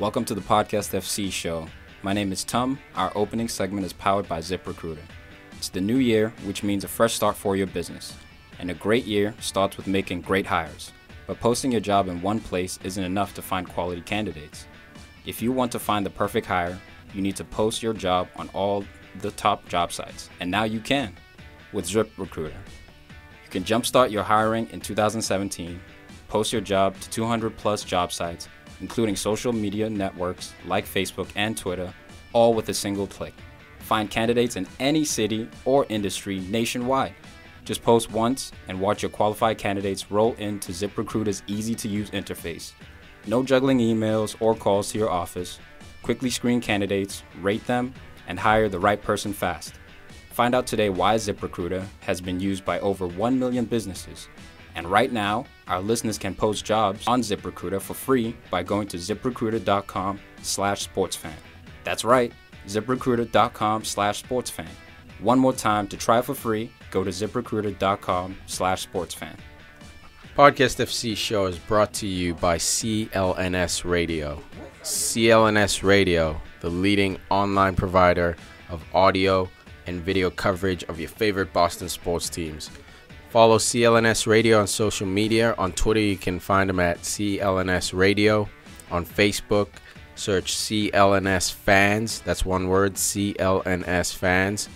Welcome to the PodcastFCshow. My name is Tom. Our opening segment is powered by ZipRecruiter. It's the new year, which means a fresh start for your business. And a great year starts with making great hires. But posting your job in one place isn't enough to find quality candidates. If you want to find the perfect hire, you need to post your job on all the top job sites. And now you can with ZipRecruiter. You can jumpstart your hiring in 2017, post your job to 200 plus job sites, including social media networks like Facebook and Twitter, all with a single click. Find candidates in any city or industry nationwide. Just post once and watch your qualified candidates roll into ZipRecruiter's easy-to-use interface. No juggling emails or calls to your office. Quickly screen candidates, rate them, and hire the right person fast. Find out today why ZipRecruiter has been used by over 1 million businesses. And right now, our listeners can post jobs on ZipRecruiter for free by going to ziprecruiter.com/sportsfan. That's right, ziprecruiter.com/sportsfan. One more time, to try for free, go to ziprecruiter.com/sportsfan. Podcast FC Show is brought to you by CLNS Radio. CLNS Radio, the leading online provider of audio and video coverage of your favorite Boston sports teams. Follow CLNS Radio on social media. On Twitter, you can find them at CLNS Radio. On Facebook, search CLNS Fans. That's one word, CLNS Fans.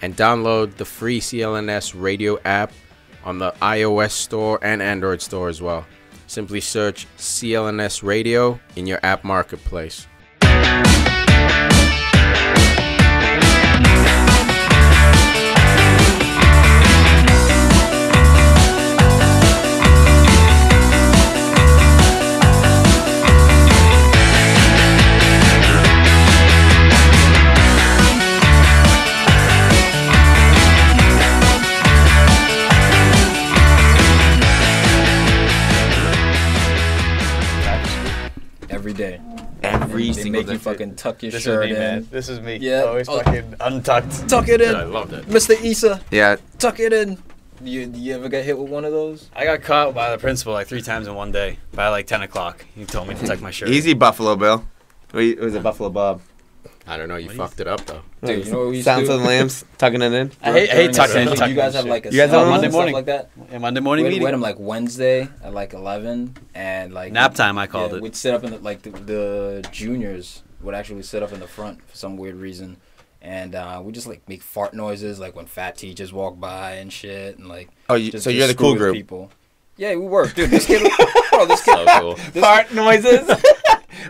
And download the free CLNS Radio app on the iOS store and Android store as well. Simply search CLNS Radio in your app marketplace. They make you fucking tuck your shirt in. Man. This is me. Yeah. Always fucking untucked. Tuck it in. I love that. Mr. Issa. Yeah. Tuck it in. You ever get hit with one of those? I got caught by the principal like 3 times in one day by like 10 o'clock. He told me to tuck my shirt. Easy, Buffalo Bill. It was a Buffalo Bob. I don't know. You fucked it up, though. Dude, you know what we used Sounds to of do? the Lambs, tucking it in. I hate tucking in. You guys have like a You guys have Monday Monday morning like that? Yeah, Monday morning We meeting. had them like Wednesday at like 11 and like Nap time, I called it. We'd sit up in the juniors would actually sit up in the front for some weird reason, and we just like make fart noises like when fat teachers walk by and shit, and like So you're the cool screw with group. people. Yeah, we were, dude. This kid, So cool. Fart noises.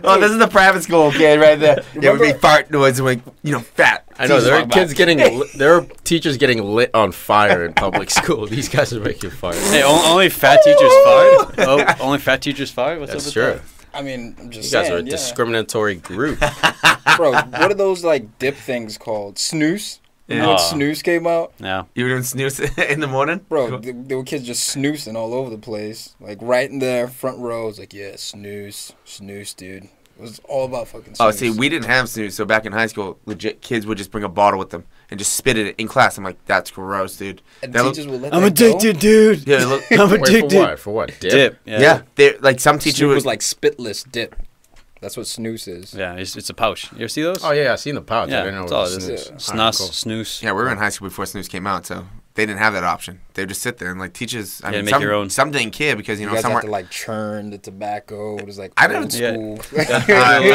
Oh, this is the private school kid right there. Yeah, we make fart noises when, fat. I know, there are teachers kids there are teachers getting lit on fire in public school. These guys are making fire. Hey, only fat teachers fired? Oh, only fat teachers fired? What's That's up true. with I mean, I'm You just guys saying, are a discriminatory group. Bro, what are those like dip things called? Snooze? You know when Yeah. Snooze came out? that? Yeah. You were doing snooze in the morning? Bro, there were kids just snoozing all over the place. Like right in their front row. It's like, yeah, snooze, dude. It was all about fucking snooze. Oh, see, we didn't have snooze, so back in high school, legit kids would just bring a bottle with them and just spit it in class. I'm like, that's gross, dude. And That teachers would let I'm that go? addicted, dude. Yeah, look, I'm Wait, addicted. for what? For what? Dip. yeah, they're like some teacher Snooze would was like spitless dip. That's what snooze is. Yeah, it's a pouch. You ever see those? Oh, yeah, I've seen the pouch. I Yeah, didn't know that's it all was it is. snooze. Snus, Cool. snooze. Yeah, we were in high school before snooze came out, so they didn't have that option. They would just sit there and like teachers. I Yeah, mean, make your own. some didn't care because You some guys were. have to like churn the tobacco. It was like I old don't- school. Look at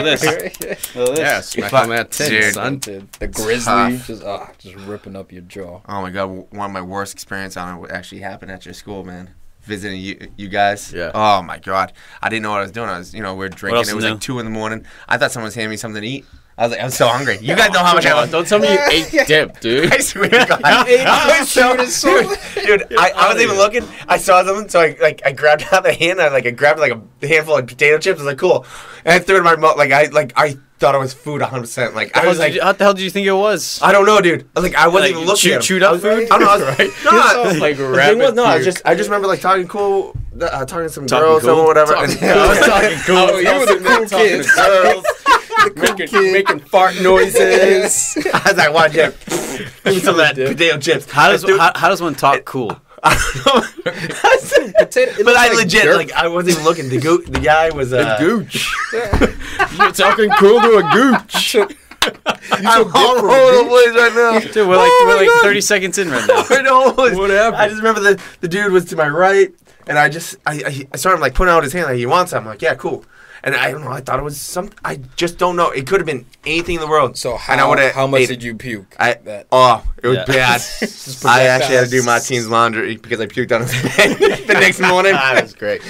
this. Look at this. Yeah, smack Fuck, on that tin, dude. son. The grizzly, just ripping up your jaw. Oh my god, one of my worst experience on it would actually happen at your school, man. Visiting you guys. Yeah. Oh my god, I didn't know what I was doing. I was, we were drinking. else It was is like new? 2 a.m. I thought someone was handing me something to eat. I was like, I'm so hungry. You guys know how much I was. Don't tell me you ate dip, dude. I swear to God. I was so, dude, I wasn't even looking. I saw something, so I grabbed out the hand. I grabbed like a handful of potato chips. I was like, cool, and I threw it in my mouth. I thought it was food 100%. Like I was like, How the hell did you think it was? I don't know, dude. I was like, I wasn't even looking. at him. Chewed up I was- food? I don't know. I was Right. No, Like the rabbit thing was, no, I puke. just remember like talking cool, talking to some Talking girls cool? or whatever. Talking and- cool. I was talking cool. Oh, you were the cool kids. Making fart noises. I was like, watch it. Give me some of that potato chips. How does one talk cool? I don't know. But I legit, like, I wasn't even looking. The guy was a gooch. You're talking cool to a gooch. I'm all over the place right now. Dude, we're like 30 seconds in right now. I know. What happened? I just remember the dude was to my right, and I saw him like putting out his hand like he wants something. I'm like, yeah, cool. And I don't know. I thought it was some. I just don't know. It could have been anything in the world. So how much did you puke? It was bad. I actually had to do my team's laundry because I puked on his bed the next morning. That's great.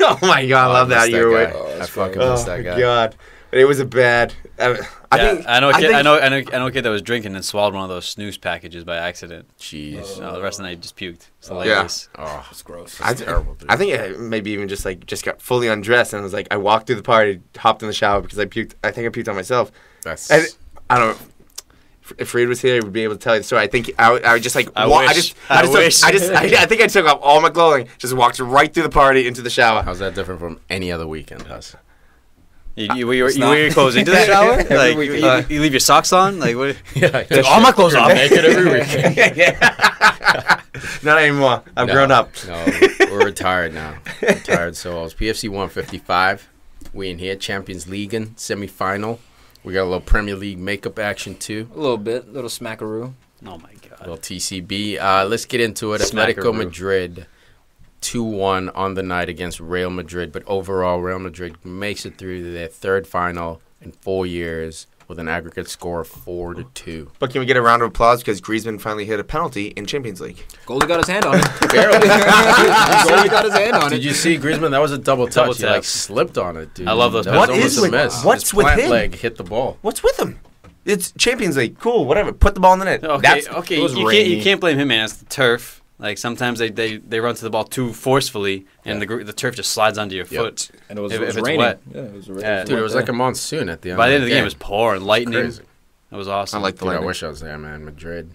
Oh my god, I love that. You were I fucking miss that guy. Oh god, it was a bad. I know a kid that was drinking and swallowed one of those snooze packages by accident. Jeez. No, the rest of the night he just puked. It's hilarious. Yeah. Oh, it's gross. That's terrible, dude. I think I maybe even just got fully undressed and was like, I walked through the party, hopped in the shower because I puked. I think I puked on myself. And I don't know. If Farid was here, he would be able to tell you the story. I think I would just like. I think I took off all my clothing, just walked right through the party into the shower. How's that different from any other weekend, Huss? You wear your clothes into the shower? Like you leave your socks on? Like what? Yeah, all my clothes off. Naked every weekend. Not anymore. I've grown up. No, we're retired now. Retired souls. PFC 155. We in here. Champions League semi-final. We got a little Premier League makeup action too. A little bit. A little smackaroo. Oh my god. A little TCB. Let's get into it. Atletico Madrid 2-1 on the night against Real Madrid. But overall, Real Madrid makes it through their third final in 4 years with an aggregate score of 4-2. But can we get a round of applause because Griezmann finally hit a penalty in Champions League? Goalie got his hand on it. Barely. Goalie got his hand on it. Did you see Griezmann? That was a double touch. He slipped on it, dude. I love those. What's with him? Leg hit the ball. What's with him? It's Champions League. Cool, whatever. Put the ball in the net. Okay. You can't blame him, man. It's the turf. Like sometimes they run to the ball too forcefully, and the turf just slides onto your foot. And it was if raining. Wet. Yeah, it was raining. Dude, it was like a monsoon at the end. By the end of the game, it was pouring, lightning. Crazy. It was awesome. I like the lightning. I wish I was there, man. Madrid.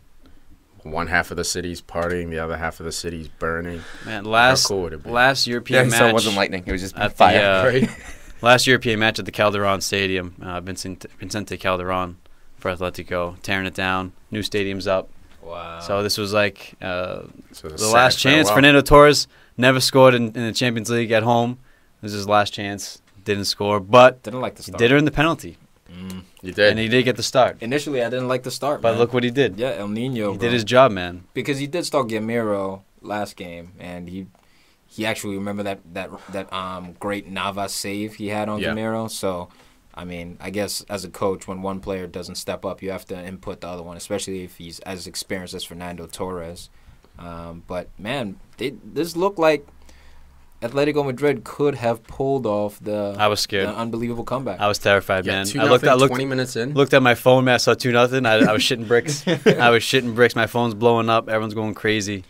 One half of the city's partying, the other half of the city's burning. Man, How cool would it be? last European match. So it wasn't lightning. It was just at fire. Last European match at the Calderon Stadium. Vicente Calderon for Atletico, tearing it down. New stadium's up. Wow. So this was like the last chance. Farewell. Fernando Torres never scored in the Champions League at home. This is his last chance. Didn't score, but didn't like the start. Did earn the penalty. You did. And he did get the start. Initially, I didn't like the start, but look what he did. Yeah, El Nino. He did his job, man. Because he did start Gamero last game, and he actually remember that great Navas save he had on Gamero. So, I mean, I guess as a coach, when one player doesn't step up, you have to input the other one, especially if he's as experienced as Fernando Torres. But man, this looked like Atletico Madrid could have pulled off the. I was scared. The unbelievable comeback. I was terrified, man. 2-0, 20 minutes in. Looked at my phone, man. I saw 2-0. I was shitting bricks. I was shitting bricks. My phone's blowing up. Everyone's going crazy.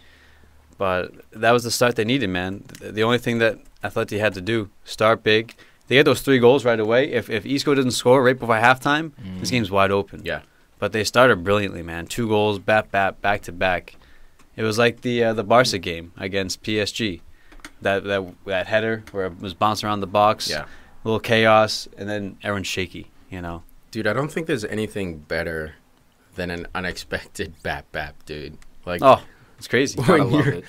But that was the start they needed, man. The only thing that Atleti had to do, start big. They get those 3 goals right away. If Isco doesn't score right before halftime, this game's wide open. Yeah. But they started brilliantly, man. 2 goals, back to back. It was like the Barca game against PSG. That header where it was bouncing around the box. Yeah. A little chaos, and then everyone's shaky, you know. Dude, I don't think there's anything better than an unexpected bap, dude. Like, oh, it's crazy. I love it.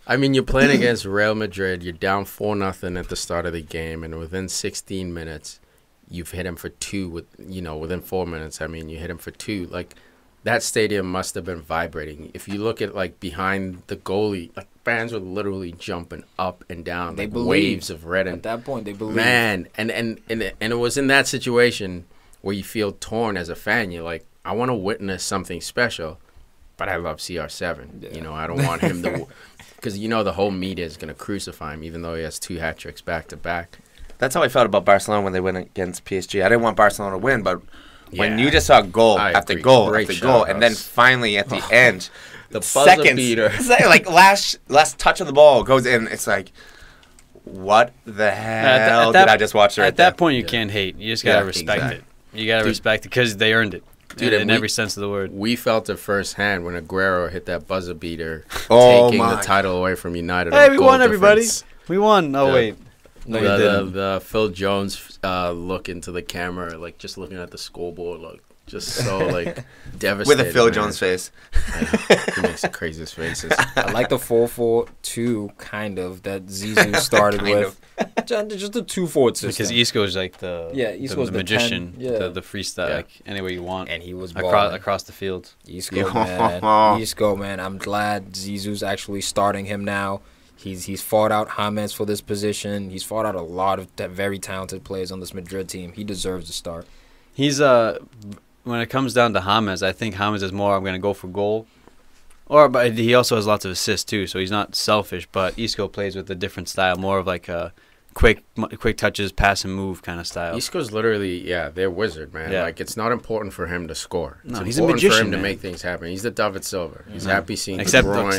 I mean, you're playing against Real Madrid. You're down 4-0 at the start of the game, and within 16 minutes, you've hit him for 2. Within 4 minutes, I mean, you hit him for 2. Like, that stadium must have been vibrating. If you look at like behind the goalie, like fans were literally jumping up and down, they like believed. Waves of red. And at that point, they believed. Man, and it was in that situation where you feel torn as a fan. You're like, I want to witness something special, but I love CR7. Yeah. You know, I don't want him to. Because, the whole media is going to crucify him, even though he has 2 hat tricks back to back. That's how I felt about Barcelona when they went against PSG. I didn't want Barcelona to win, but when you just saw goal after goal after goal, and then finally at the end, the buzzer beater, like last touch of the ball goes in, it's like, what the hell did I just watch? At that point, you can't hate. You just got to respect it. You got to respect it because they earned it. Dude, in every sense of the word. We felt it firsthand when Aguero hit that buzzer beater, taking the title away from United. Hey, we won, everybody. We won. Oh, wait. No, the Phil Jones look into the camera, like just looking at the scoreboard, like, Just so like devastated. With a Phil man. Jones face. I know. He makes the craziest faces. I like the 4-4-2 kind of that Zizou started Kind with. Just a 2-forward system. Because Isco's like the Isco's the magician, 10, the freestyle, Yeah. like anywhere you want, and he was across the field. Isco, man. I'm glad Zizou's actually starting him now. He's fought out James for this position. He's fought out a lot of very talented players on this Madrid team. He deserves a start. He's when it comes down to James, I think James is more I'm going to go for goal. But he also has lots of assists too, so he's not selfish. But Isco plays with a different style, more of like a quick touches, pass and move kind of style. Isco's literally, they're wizard, man. Yeah. Like, it's not important for him to score. It's No, he's a important magician, for him man. to make things happen. He's the David Silva. He's happy seeing Except, De Bruyne.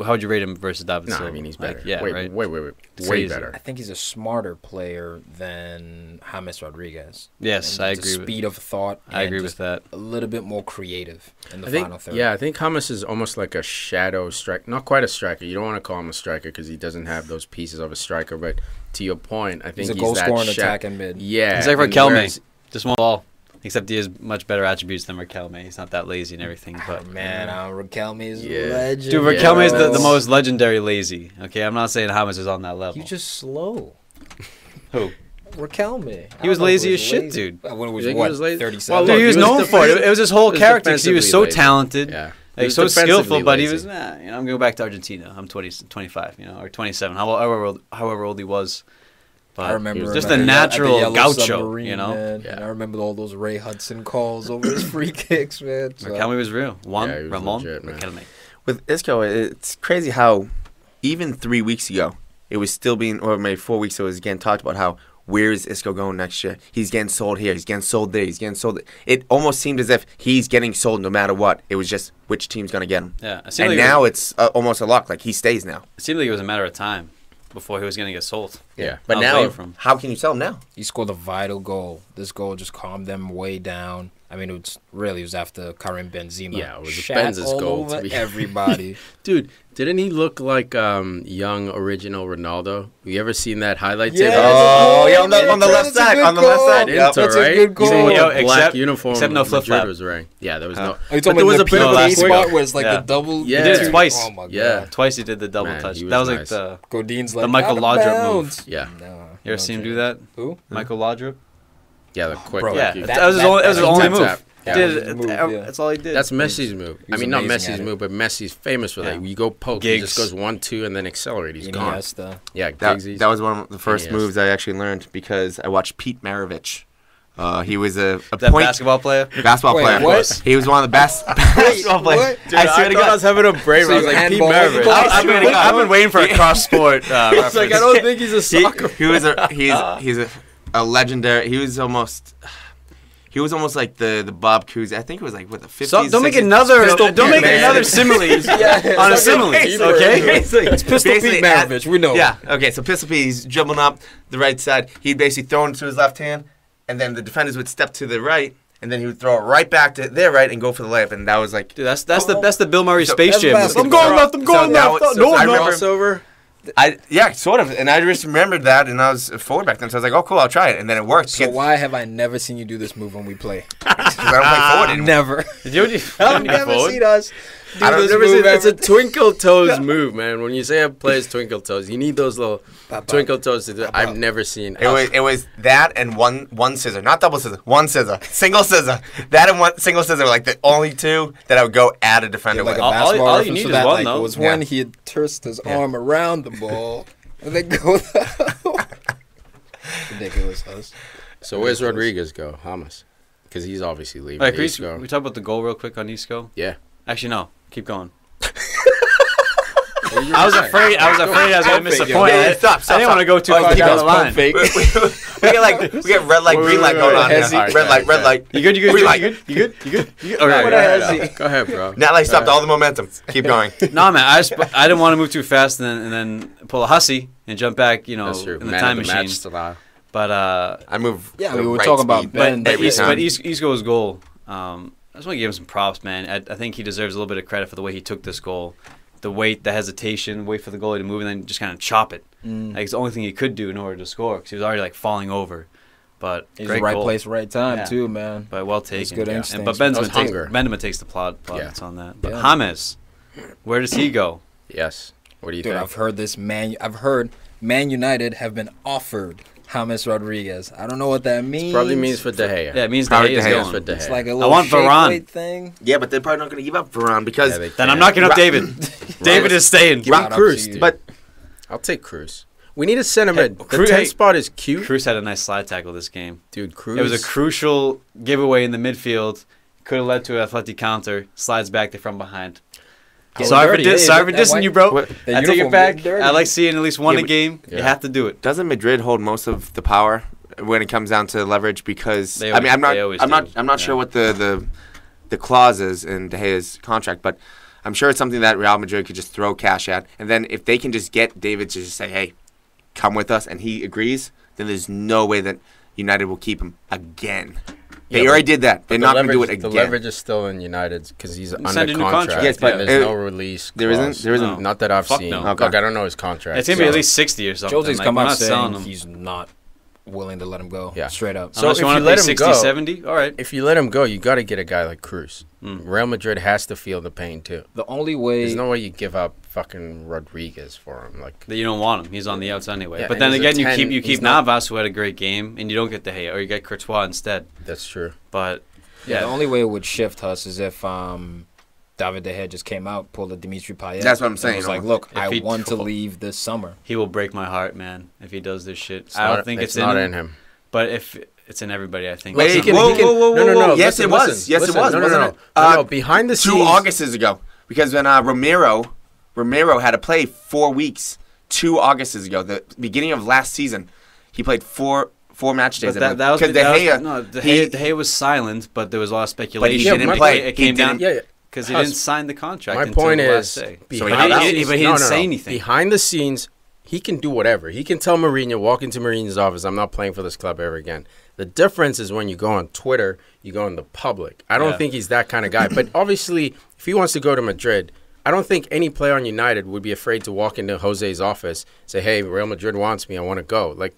how would you rate him versus David No, Silva? I mean, he's better. Like, Way Crazy. better. I think he's a smarter player than James Rodriguez. Yes, And I the agree. Speed of thought. I and agree just with that. A little bit more creative in the I think, final third. I think James is almost like a shadow striker. Not quite a striker. You don't want to call him a striker because he doesn't have those pieces of a striker. But to your point, I think he's a he's goal that scoring sha- attack and mid. Yeah. He's like and Raquelme, whereas- just one ball. Except he has much better attributes than Raquelme. He's not that lazy and everything. But Man, Raquelme is Yeah. legend. dude, Yeah. Raquelme is the most legendary lazy. Okay, I'm not saying James is on that level. You just slow. Who? Raquelme. He was lazy as shit, dude. When it was You think he what, was lazy? 37? Well, Dude, look, he was he was known for it. defensive- It was his whole he was character 'cause he was so defensively lazy. talented. Yeah. He Like, was so defensively skillful, but he lazy. was, I'm going to go back to Argentina. I'm 25, or 27, however old he was. But I remember just him a at the natural Yellow gaucho, Submarine, Man. Yeah. And I remember all those Ray Hudson calls over his free kicks, man. So. Raquelme was real. Juan, Yeah, he was Ramon, legit, man. Raquelme. With Isco, it's crazy how even 3 weeks ago, it was still being, or maybe 4 weeks ago, it was getting talked about how, where is Isco going next year? He's getting sold here. He's getting sold there. He's getting sold there. It almost seemed as if he's getting sold no matter what. It was just which team's going to get him. Yeah, it seemed And like now it's almost a lock. Like, he stays now. it seemed like it was a matter of time before he was going to get sold. Yeah. But I'll now, blame him. how can you sell him now? He scored a vital goal. This goal just calmed them way down. I mean, it was after Karim Benzema. Yeah, it was shat Benz's all goal, over to be- everybody. Dude, didn't he look like young original Ronaldo? You ever seen that highlight Yeah, tape? Oh, yeah, on the left That's a side. good On the left goal. side. At Yep. Inter, That's a right? good goal. You know, with Yo, the black except- uniform except no Madrid flip-flap. was wearing. Yeah, there was Huh. no. Are you But talking there was about a bit the of a PK quick- spot where it's like Yeah. the double? Yeah. He did it twice. Oh, my God. Yeah. Twice he did the double Man, touch. he was That was like nice. the Godin's like, Michael out of Laudrup bounds. move. Yeah. No, You ever seen him do that? Who? Michael Laudrup? Yeah, the quick. Bro, like, Yeah, you- that was his only tap, move. tap. Yeah. Did That was his move, yeah. That's all he did. That's Messi's move. He I was mean, not amazing Messi's at it. move, but Messi's famous for that. Yeah. You go poke, Giggs. he just goes 1-2 and then accelerate. He's gone. Iniesta. Yeah, That Giggsy. was one of the first Iniesta. moves I actually learned because I watched Pete Maravich. He was a that point basketball player. basketball Wait, player. what? He was one of the best basketball players. what? Dude, I swear to thought I God. was having a brain. So I was you like, Pete handball- Maravich. I've been waiting for a cross sport. It's like, I don't think he's a soccer. He was a legendary. He was almost like the Bob Cousy. I think it was like with the 50s. So, don't make 60s. another. Pistol Don't Pete, make man. another simile on a simile. Basically, Okay. basically, It's Pistol basically Pete Maravich. We know. Yeah. Okay. So Pistol Pete, he's dribbling up the right side. He'd basically throw it to his left hand, and then the defenders would step to the right, and then he would throw it right back to their right and go for the layup. And that was like, Dude, that's the Bill Murray So- Space Jam. that's I'm going left. I'm so going that left. was- No, so I no. remember- Crossover. sort of. And I just remembered that, and I was a forward back then, so I was like, oh, cool, I'll try it, and then it worked. So because why have I never seen you do this move when we play? I don't play forward anymore. Never. Did you I've never seen us do I don't- this Never seen- move It's a ever. twinkle toes move, man. When you say a player's twinkle toes, you need those little twinkle toes to do it. I've never seen. It was that and one scissor, not double scissor, one scissor, single scissor. That and one single scissor were like the only two that I would go at a defender Like with. a All- basketball all you reference need for is that, one, like, though. was Yeah. when he had twisted his Yeah. arm around the ball and then go. Ridiculous, us. So where's Rodriguez go? Hamas, because he's obviously leaving. All right, Chris, He's go. we talk about the goal real quick on Isco. Yeah. Actually, no. Keep going. I was afraid I was going to miss a fake, point. yeah. I- Stop, I didn't stop. want to go too Oh, far keep down going. the line. Fake. we get red light, green light going on. wait, here. wait. Red light, red light. You good? You good? Green You light. good? You good? You good? You good? All right. What all a right. hezzy. Go ahead, bro. Now light stopped all the momentum. Keep going. No, man. I didn't want to move too fast and then pull a Hussey and jump back, That's true. in the Man time of the machine. match style. But I move. Yeah, the we were right talking about speed Ben. every time. Isco's goal, I just want to give him some props, man. I think he deserves a little bit of credit for the way he took this goal. The wait, the hesitation, wait for the goalie to move, and then just kind of chop it. Like, it's the only thing he could do in order to score because he was already, like, falling over. But He's great the right goal. place, right time, Yeah. too, man. But well taken. good Yeah. instincts. But That was hunger. Benzema takes the plaudits on that. But Yeah. James, where does he go? Yes. What do you Dude, think? I've heard Man United have been offered James Rodriguez. I don't know what that means. Probably means for De Gea. Yeah, it means Probably De Gea's De Gea. going. For De It's Gea. like a little want shake Varane. weight thing. Yeah, but they're probably not going to give up Varane because Yeah, they Then I'm can't. not giving up Ra- David. David is staying. Give me Shout out Cruz, to you. dude. but I'll take Cruz. We need a center mid. The Cruz- 10 spot is cute. Cruz had a nice slide tackle this game. Dude, Cruz. It was a crucial giveaway in the midfield. Could have led to an athletic counter. Slides back to from behind. Getting Sorry dirty. for Yeah, sorry for that dissing white- you, bro. What- The I take it uniform back. getting dirty. I like seeing at least one Yeah, a but- game. You Yeah. have to do it. doesn't Madrid hold most of the power when it comes down to leverage? Because They I mean, always do. I'm not sure Yeah. what the clause is in De Gea's contract, but I'm sure it's something that Real Madrid could just throw cash at, and then if they can just get David to just say, "Hey, come with us," and he agrees, then there's no way that United will keep him again. They Yeah, already but- did that. They're the not going to do it leverage- again. The leverage is still in United's because he's under Signed a new contract. contract. Yes, but, and there's uh, no release. there isn't- clause. there isn't- No. Not that I've Fuck seen. no. Okay. Look, I don't know his contract. It's gonna be so- at least 60 or something. Jose's Like, come we're out not selling saying him. he's not willing to let him go. Yeah. Straight up. So Unless if you you want to let pay him 60, go- 70, all right. If you let him go, you got to get a guy like Cruz. Mm. Real Madrid has to feel the pain too. The only way There's no way you give up fucking Rodriguez for him. Like, That you don't want him. He's on the outs anyway. Yeah, but and then he's a again, you 10. keep He's not- Navas, who had a great game, and you don't get De Gea, or you get Courtois instead. that's true. But Yeah, yeah, the only way it would shift us is if David De Gea just came out, pulled a Dimitri Payet. That's what I'm and saying, was like, almost. look, If I he want to tro- leave this summer. he will break my heart, man, if he does this shit. It's I not- don't think it's not in in him. But if it's in everybody, I think. Wait, He can- whoa, he can- whoa, whoa, no, no, whoa. no. Yes, listen, it was. listen, Yes, listen. it was. No, no, wasn't no. it? No, behind the 2 scenes. Augusts ago, because when Romero had to play 4 weeks, 2 Augusts ago, the beginning of last season, he played four match days. But that was because that De Gea. was, no, De Gea was silent, but there was a lot of speculation. didn't and play. It He came down didn't- Yeah, because he Huss, didn't sign the contract. my until point the last is, day. behind But he the didn't scenes- say anything. Behind the scenes, he can do whatever. He can tell Mourinho, walk into Mourinho's office, I'm not playing for this club ever again. The difference is when you go on Twitter, you go in the public. I don't Yeah. think he's that kind of guy. But obviously, if he wants to go to Madrid, I don't think any player on United would be afraid to walk into Jose's office, say, hey, Real Madrid wants me, I want to go. Like,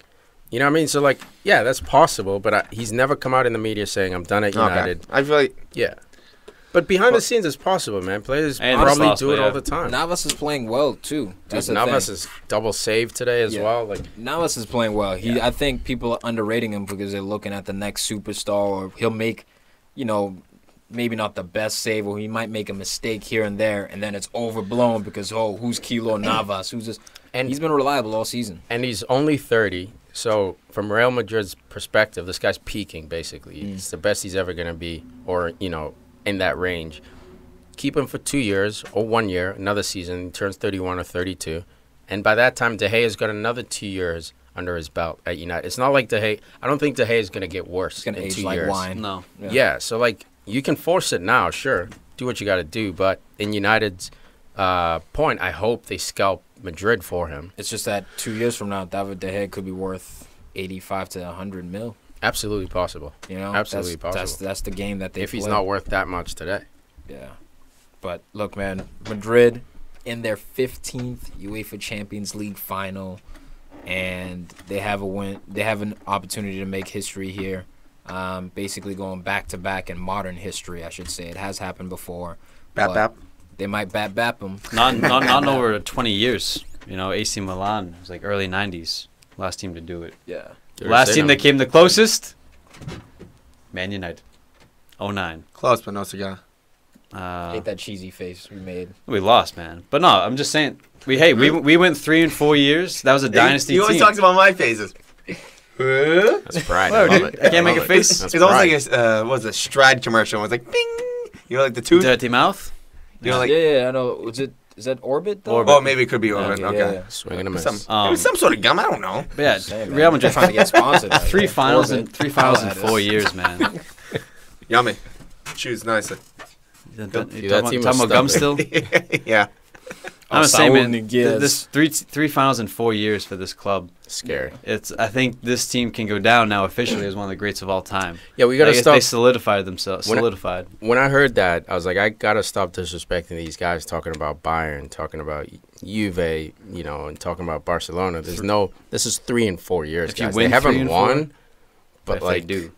you know what I mean? So, like, yeah, that's possible, but he's never come out in the media saying, I'm done at United. I feel like Yeah. But behind the scenes, it's possible, man. Players And probably it's do it possible, all yeah. the time. Navas is playing well too. That's the Navas thing. is double save today as Yeah. well. Like, Navas is playing well. I think people are underrating him because they're looking at the next superstar, or he'll make, maybe not the best save, or he might make a mistake here and there, and then it's overblown because who's Kilo Navas? Who's this? And he's been reliable all season. and he's only 30. So from Real Madrid's perspective, this guy's peaking basically. It's the best he's ever going to be, or in that range. Keep him for 2 years or 1 year, another season. He turns 31 or 32, and by that time, De Gea's got another 2 years under his belt at United. It's not like De Gea. I don't think De Gea is going to get worse It's gonna in age 2 like years. wine. No. Yeah, so like you can force it now, sure. Do what you got to do, but in United's point, I hope they scalp Madrid for him. It's just that 2 years from now, David De Gea could be worth 85 to 100 mil. Absolutely possible. Absolutely possible. That's the game that they If he's play. not worth that much today. Yeah. But look, man, Madrid in their 15th UEFA Champions League final, and they have a win. They have an opportunity to make history here. Basically going back to back in modern history, I should say. It has happened before. bap but bap. They might bap them. Not in over 20 years. AC Milan was like early 90s. Last team to do it. Yeah. Last team that came the closest, Man United. 09. Close, but no cigar. Hate that cheesy face we made. We lost, man. But no, I'm just saying. We went 3 and 4 years. That was a dynasty He team. always talks about my phases. That's pride. Whoa, I love dude, it. I can't I make love a face. That's It's almost pride. like a what was it, Stride commercial. It was like bing. Like the tooth. Dirty mouth. Like yeah, I know. Is that Orbit though? Orbit. oh, maybe it could be Orbit. Okay. Yeah. Swing and a miss. Some, Um, it was some sort of gum. I don't know. But yeah, Saying, man, Real I'm just Madrid. trying to get sponsored. right Three here. finals in Orbit. 4 years, man. Yummy. Choose nicely. You that talking team about was gum stubborn. still? Yeah. I'm just saying, man. Saúl Niguez. This three finals in 4 years for this club. Scary. I think this team can go down now officially as one of the greats of all time. Yeah, we got to Like, stop. They solidified themselves. When I- Solidified. When I heard that, I was like, I got to stop disrespecting these guys talking about Bayern, talking about Juve, and talking about Barcelona. This is 3 and 4 years, If you guys. win They 3 haven't and won, But if like, they do.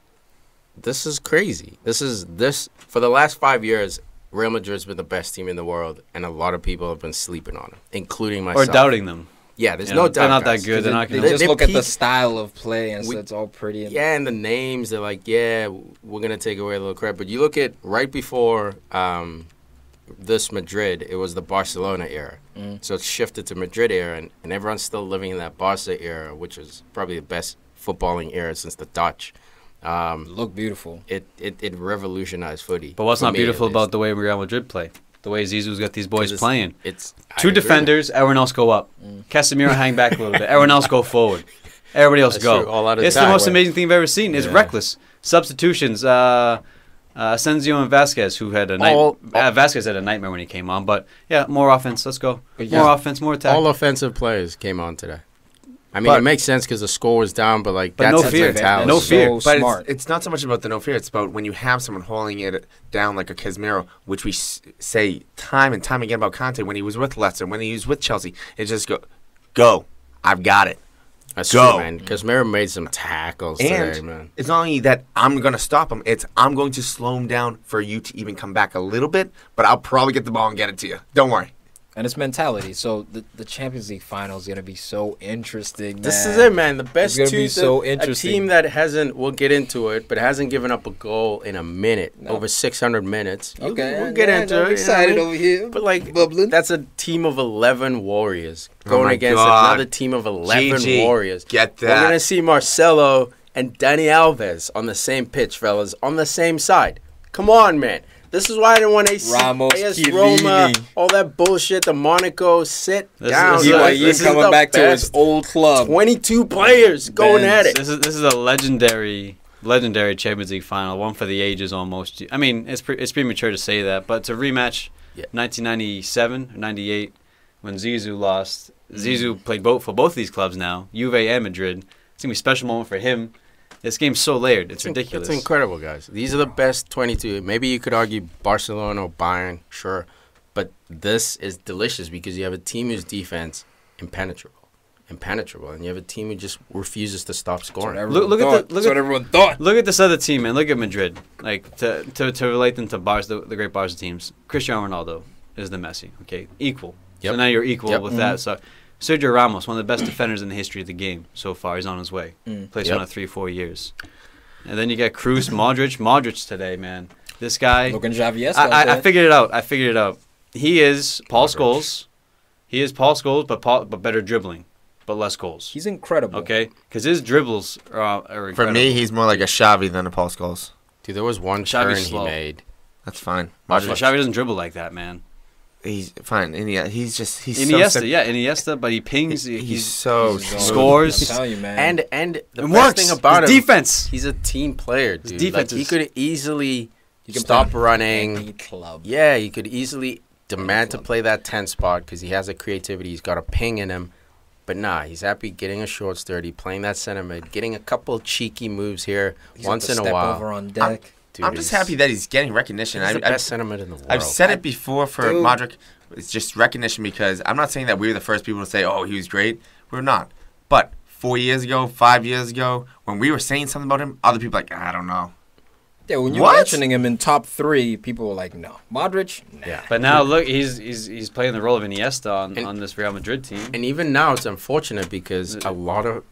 this is crazy. This for the last 5 years, Real Madrid's been the best team in the world, and a lot of people have been sleeping on them, including myself. Or doubting them. Yeah, there's You no know, doubt. they're not guys. that good. They're not They gonna. just They look at the peak- style of play and so it's all pretty. And Yeah, and the names, they're like, yeah, we're going to take away a little credit. But you look at right before this Madrid, it was the Barcelona era. So it's shifted to Madrid era, and everyone's still living in that Barca era, which is probably the best footballing era since the Dutch. look beautiful. It revolutionized footy. But what's for not me, at beautiful least. about the way Real Madrid play? The way Zizou's got these boys 'Cause it's- playing. It's I Two agree. defenders, everyone else go up. Casemiro hang back a little bit. Everyone else go forward. Everybody else That's go. true, all out It's the attack. most amazing thing I've ever seen. It's Yeah. reckless. Substitutions. Asensio and Vasquez, who had a Vasquez had a nightmare when he came on. But yeah, more offense. Let's go. Yeah. More offense, more attack. All offensive players came on today. I mean, But- it makes sense because the score was down, but like But that's no his fear. mentality. No fear. So But smart. it's not so much about the no fear. It's about when you have someone holding it down like a Casemiro, which we say time and time again about Conte when he was with Leicester, when he was with Chelsea. It's just go. I've got it. That's Go. true, man. Casemiro made some tackles And today, man. it's not only that I'm going to stop him, it's I'm going to slow him down for you to even come back a little bit, but I'll probably get the ball and get it to you. Don't worry. And it's mentality. So the Champions League final is going to be so interesting, man. This is it, man. The best gonna two. be so A interesting. team that hasn't. We'll get into it, but hasn't given up a goal in a minute, No. over 600 minutes. Okay, we'll get into it. I'm you know excited what I mean? over here. But like, bubbling. that's a team of 11 Warriors Oh going my against God. another team of 11 GG. Warriors. Get We're that. gonna see Marcelo and Dani Alves on the same pitch, fellas, on the same side. Come on, man. This is why I didn't want Ramos, AS Chiellini. Roma, all that bullshit. The Monaco, sit This down. is- BYU this is coming the back to his best. old club. 22 players going at it. This is a legendary Champions League final, one for the ages almost. I mean, it's premature to say that, but it's a rematch. Yeah. 1997 or 98 when Zizou lost. Zizou played for both of these clubs now, Juve and Madrid. It's gonna be a special moment for him. This game's so layered. It's ridiculous. It's incredible, guys. These are the best 22. Maybe you could argue Barcelona or Bayern, sure. But this is delicious because you have a team whose defense impenetrable. And you have a team who just refuses to stop scoring. Look at That's what everyone thought. Look at this other team, man. Look at Madrid. Like to relate them to Barca, the great Barca teams. Cristiano Ronaldo is the Messi. Okay, equal. Yep. So now you're equal Yep. with that. So Sergio Ramos, one of the best defenders in the history of the game so far. He's on his way. Plays Yep. another 3-4 years. And then you get Kroos, Modric today, man. This guy. Looking Javier. I figured it out. He is Paul Scholes. He is Paul Scholes, but better dribbling, but less goals. He's incredible. Okay, because his dribbles are incredible. For me, he's more like a Xavi than a Paul Scholes. Dude, there was one Xavi's turn he slow. made. That's fine. Xavi doesn't dribble like that, man. He's fine. He's so Iniesta, sick. Iniesta, but he pings. He's so He's smooth. Scores. I'm telling you, man. And the It best works. thing about His him, defense. he's a team player, dude. defense Like, he is- could easily He can stop play running. any club. Yeah, he could easily demand to club. play that 10 spot because he has a creativity. He's got a ping in him. But nah, he's happy getting a short sturdy, playing that center mid, getting a couple cheeky moves here He's once got in the a step while. over on deck. Dude, I'm just he's- happy that he's getting recognition. He's the I've best center mid in the world. I've said it before for Dude. Modric. It's just recognition because I'm not saying that we were the first people to say, oh, he was great. We're not. But 4 years ago, 5 years ago, when we were saying something about him, other people were like, I don't know. Yeah, when you're What? mentioning him in top 3, people were like, no. Modric? Nah. Yeah. But now look, he's playing the role of Iniesta And- on this Real Madrid team. And even now, it's unfortunate because a lot of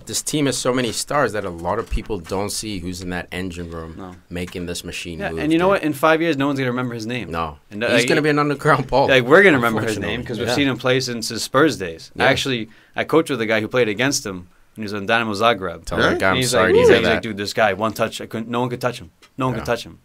this team has so many stars that a lot of people don't see who's in that engine room No. making this machine Yeah, move. and you know dude. what? In 5 years, no one's gonna remember his name. No. And, He's like, going to be an underground ball. Like we're gonna remember his Unfortunately. name because we've Yeah. seen him play since his Spurs days. Yeah. I coached with a guy who played against him when he was on Dynamo Zagreb. Tell that guy And I'm he's sorry like, to he's hear like, that. dude, this guy, one touch, no one could touch him. No one Yeah. could touch him.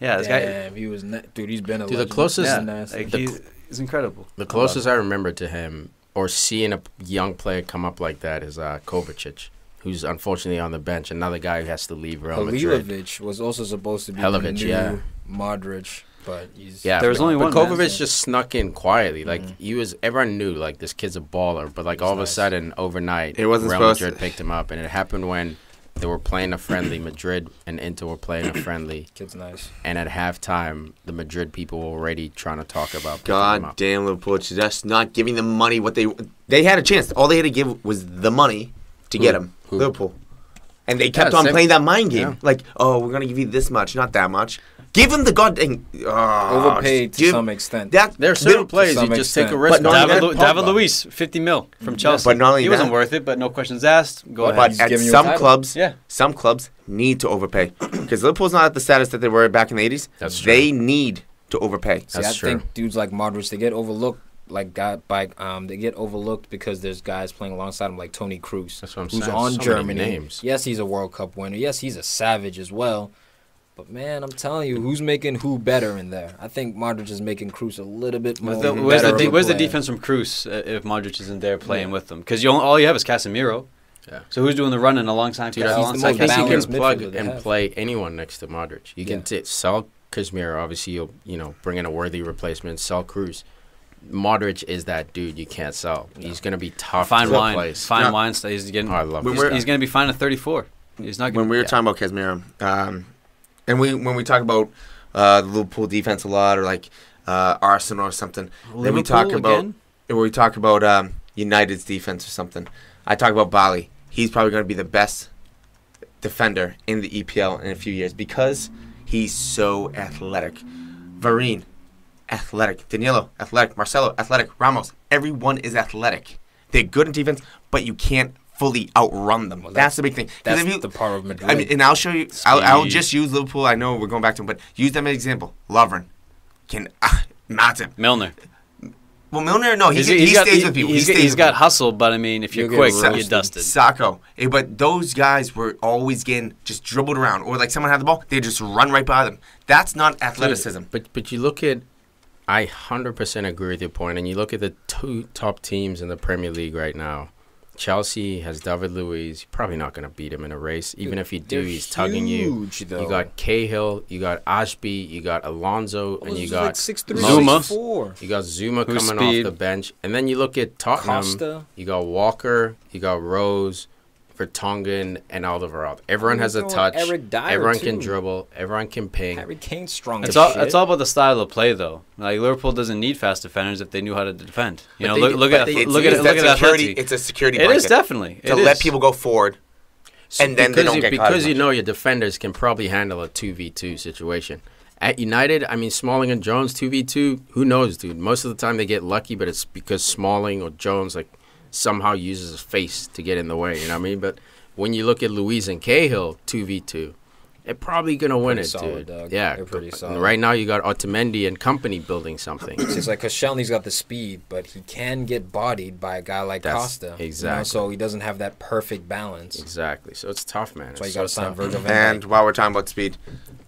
Yeah, this guy. Damn, he was dude, he's been a Dude, the legend. closest- Yeah, Nasty. like, The- he's incredible. The closest I remember to him or seeing a young player come up like that is Kovacic, who's unfortunately on the bench. Another guy who has to leave Real Madrid. Halilovic was also supposed to be Halilovic, the new yeah. Modric, but he's Yeah, There was only but one, Kovacic man. just snuck in quietly. Like he was, everyone knew like this kid's a baller. But like He was all of a nice. sudden, overnight, It wasn't Real supposed Madrid to- picked him up, and it happened when they were playing a friendly. Madrid and Inter were playing a friendly, kid's nice. and at halftime, the Madrid people were already trying to talk about picking him God up. damn Liverpool, just not giving them money. What they had a chance. All they had to give was the money to get him. Who? Liverpool. And they kept on playing that mind game. Yeah. Like, oh, we're going to give you this much, not that much. Give him the goddamn... overpaid to some extent. There are certain players you just take a risk. David Luiz, 50 mil from Chelsea. But not only he wasn't worth it, but no questions asked. Go ahead. But at some clubs need to overpay. Because Liverpool's not at the status that they were back in the 80s. That's true. They need to overpay. I think dudes like Modric, they get overlooked. They get overlooked because there's guys playing alongside him like Toni Kroos, who's on Germany. Yes, he's a World Cup winner. Yes, he's a savage as well. But, man, I'm telling you, who's making who better in there? I think Modric is making Kroos a little bit more Where's the defense from Kroos if Modric isn't there playing with them? Because all you have is Casemiro. Yeah. So who's doing the running alongside Casemiro? I think you can plug and play anyone next to Modric. You can sell Casemiro. Obviously, you'll bring in a worthy replacement, sell Kroos. Modric is that dude you can't sell. Yeah. He's going to be tough to replace. Fine wine. He's getting. I love him. He's going to be fine at 34. He's not. When we were talking about Casemiro, and when we talk about the Liverpool defense a lot, or like Arsenal or something, then we talk about United's defense or something. I talk about Bali. He's probably going to be the best defender in the EPL in a few years because he's so athletic. Varane, athletic. Danilo, athletic. Marcelo, athletic. Ramos, everyone is athletic. They're good in defense, but you can't fully outrun them. Well, that's the big thing. That's the part of Madrid. I mean, and I'll show you. I'll just use Liverpool. I know we're going back to him, but use them as an example. Lovren can Matip. Milner. Well, Milner, no, he stays with people. He's got hustle, but I mean, if you're quick, you're dusted. Sacco. But those guys were always getting just dribbled around, or like someone had the ball, they just run right by them. That's not athleticism. But you look at, I 100% agree with your point, and you look at the two top teams in the Premier League right now. Chelsea has David Luiz. You're probably not going to beat him in a race. Even if you do, he's tugging you. Though. You got Cahill, you got Ashby, you got Alonso, and you got 6'3", Zuma. 6'4". You got Zuma coming off the bench. And then you look at Tottenham. Costa. You got Walker, you got Rose, Vertonghen, and Alderweireld. Everyone has a touch. Everyone can dribble. Everyone can ping. Harry Kane's strong. It's all about the style of play, though. Like Liverpool doesn't need fast defenders if they knew how to defend. You know, look at security. It's a security blanket. It is definitely to let people go forward, and then they don't get caught. Because you know your defenders can probably handle a 2v2 situation. At United, I mean, Smalling and Jones 2v2. Who knows, dude? Most of the time they get lucky, but it's because Smalling or Jones somehow uses his face to get in the way, you know what I mean? But when you look at Luiz and Cahill 2v2, they're probably going to win it, solid, dude. Doug. Yeah, they're pretty solid. Right now you got Otamendi and company building something. It's like Koscielny's got the speed, but he can get bodied by a guy like Costa. Exactly. So he doesn't have that perfect balance. Exactly. So it's tough, man. That's why you got to sign Virgil van Dijk. And while we're talking about speed,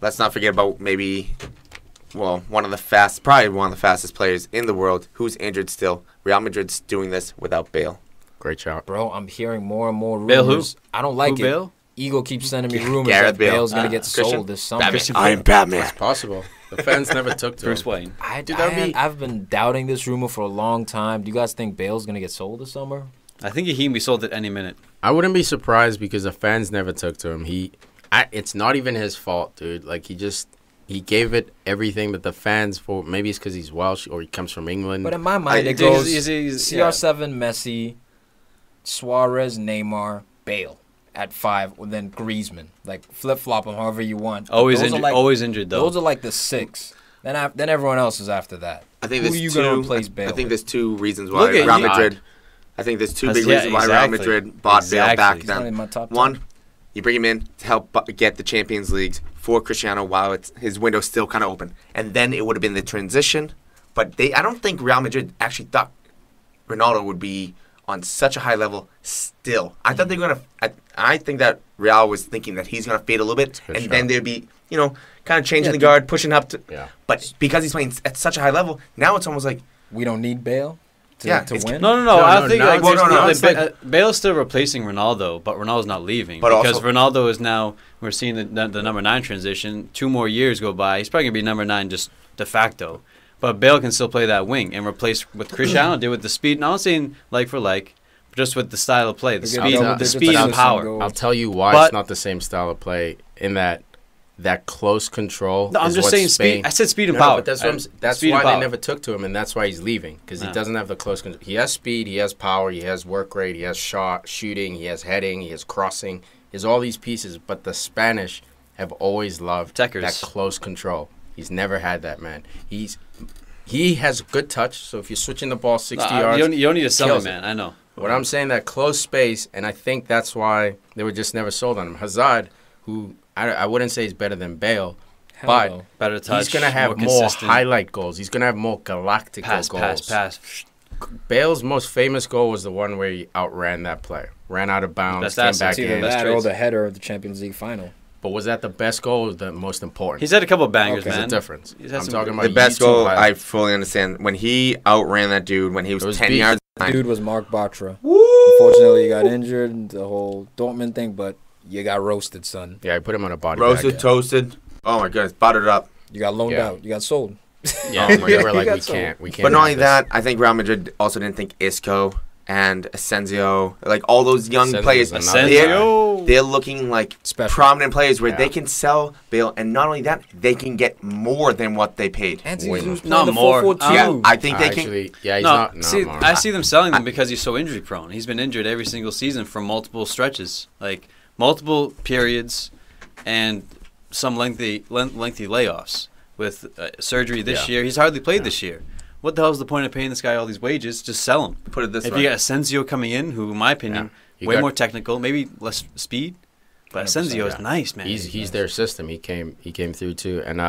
let's not forget about one of the fastest players in the world who's injured still. Real Madrid's doing this without Bale. Great shot. Bro, I'm hearing more and more rumors. Bale who? I don't like it. Bale? Eagle keeps sending me rumors Gareth that Bale's going to get sold this summer. I'm Batman. It's possible. The fans never took to Bruce him. Wayne. I've been doubting this rumor for a long time. Do you guys think Bale's going to get sold this summer? I think he can be sold at any minute. I wouldn't be surprised because the fans never took to him. It's not even his fault, dude. Like, he gave it everything, but the fans, maybe it's because he's Welsh or he comes from England. But in my mind, it goes CR7, Messi, Suarez, Neymar, Bale at 5, and then Griezmann. Like, flip-flop them however you want. Always injured, though. Those are like the 6. Then everyone else is after that. I think Who are you going to replace Bale? I think there's 2 reasons why Real Madrid. I think there's 2 big reasons why Real Madrid bought Bale back then. One, you bring him in to help get the Champions League for Cristiano while his window's still kind of open. And then it would have been the transition. But I don't think Real Madrid actually thought Ronaldo would be on such a high level still. I thought they were going to... I think that Real was thinking that he's going to fade a little bit. And then there'd be, kind of changing the guard, pushing up to... Yeah. But because he's playing at such a high level, now it's almost like... We don't need Bale? To win? No. I think Bale's still replacing Ronaldo, but Ronaldo's not leaving because Ronaldo is now. We're seeing the number 9 transition. 2 more years go by. He's probably gonna be number 9 just de facto. But Bale can still play that wing and replace with Cristiano. Did with the speed. Not saying like for like, but just with the style of play, the speed and power. I'll tell you why it's not the same style of play in that close control. No, I'm just saying speed. I said speed and power. But that's why they never took to him, and that's why he's leaving because he doesn't have the close control. He has speed, he has power, he has work rate, he has shooting, he has heading, he has crossing, He has all these pieces, but the Spanish have always loved Techers. that close control. He's never had that, man. He has good touch, so if you're switching the ball 60 yards... You don't need to sell him, kills it. man. I know. What I'm saying, that close space, and I think that's why they were just never sold on him. Hazard, who I wouldn't say is better than Bale, but better touch, he's going to have more consistent. highlight goals. He's going to have more Galactico goals. Pass. Bale's most famous goal was the one where he outran that player. Ran out of bounds, Best came asset. back Either in. that or the header of the Champions League final. But was that the best goal or the most important? He's had a couple of bangers, Okay. man. There's a difference. He's had I'm some talking good- about The best YouTube goal, highlights. I fully understand. When he outran that dude when he was, It was 10 beast. yards behind. Dude was Mark Bartra. Unfortunately, he got injured in the whole Dortmund thing, but you got roasted, son. Yeah, I put him on a body Roasted, bag. toasted. Oh my goodness, buttered up. You got loaned Yeah. out. You got sold. Yeah, we're like, You got we sold. can't. But not only have that, I think Real Madrid also didn't think Isco and Asensio, like all those young Asensio's players, another they're looking like Special. prominent players where Yeah. they can sell Bale, and not only that, they can get more than what they paid. Anthony Wait, was not playing the more. 4-4-2. Yeah, I think they can. Actually, yeah, he's No, not. see, Mark. I see them selling them because he's so injury prone. He's been injured every single season for multiple stretches, like multiple periods, and some lengthy layoffs with surgery this Yeah. year. He's hardly played this year. What the hell is the point of paying this guy all these wages? Just sell him. Put it this If way. you got Asensio coming in, who, in my opinion, You way got- more technical, maybe less speed, but 100%, Asensio is yeah. nice, man. He's their system. He came through too. And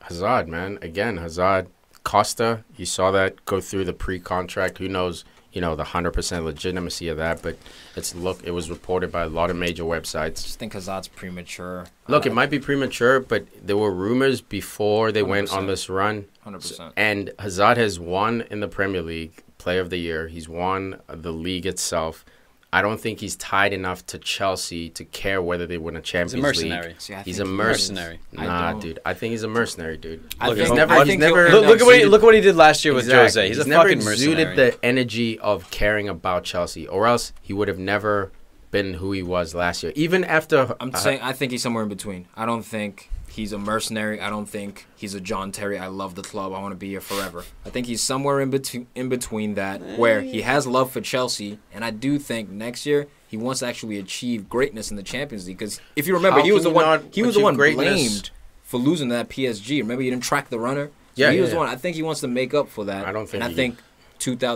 Hazard, man, again, Hazard, Costa. You saw that go through the pre-contract. Who knows? The 100% legitimacy of that, but it was reported by a lot of major I websites. just think Hazard's premature. Look, it might be premature, but there were rumors before they went 100%. on this run. 100%. And Hazard has won in the Premier League, Player of the Year. He's won the league itself. I don't think he's tied enough to Chelsea to care whether they win a Champions mercenary. League. See, I He's think a he's mercenary. I Nah, don't. dude. I think he's a mercenary, dude. I Look, think- he's never. I He's think never. he'll- Look what he did last year with Exactly. Jose. He's a never fucking exuded mercenary. the energy of caring about Chelsea, or else he would have never been who he was last year. Even after I'm saying I think he's somewhere in between. I don't think he's a mercenary. I don't think he's a John Terry. I love the club. I want to be here forever. I think he's somewhere in between that, where he has love for Chelsea, and I do think next year he wants to actually achieve greatness in the Champions League. Because if you remember, How he was the can you one. not He was the achieve one greatness? blamed for losing that PSG. Remember, he didn't track the runner. So Yeah, he yeah, was the yeah. one. I think he wants to make up for that. I don't think And I he- think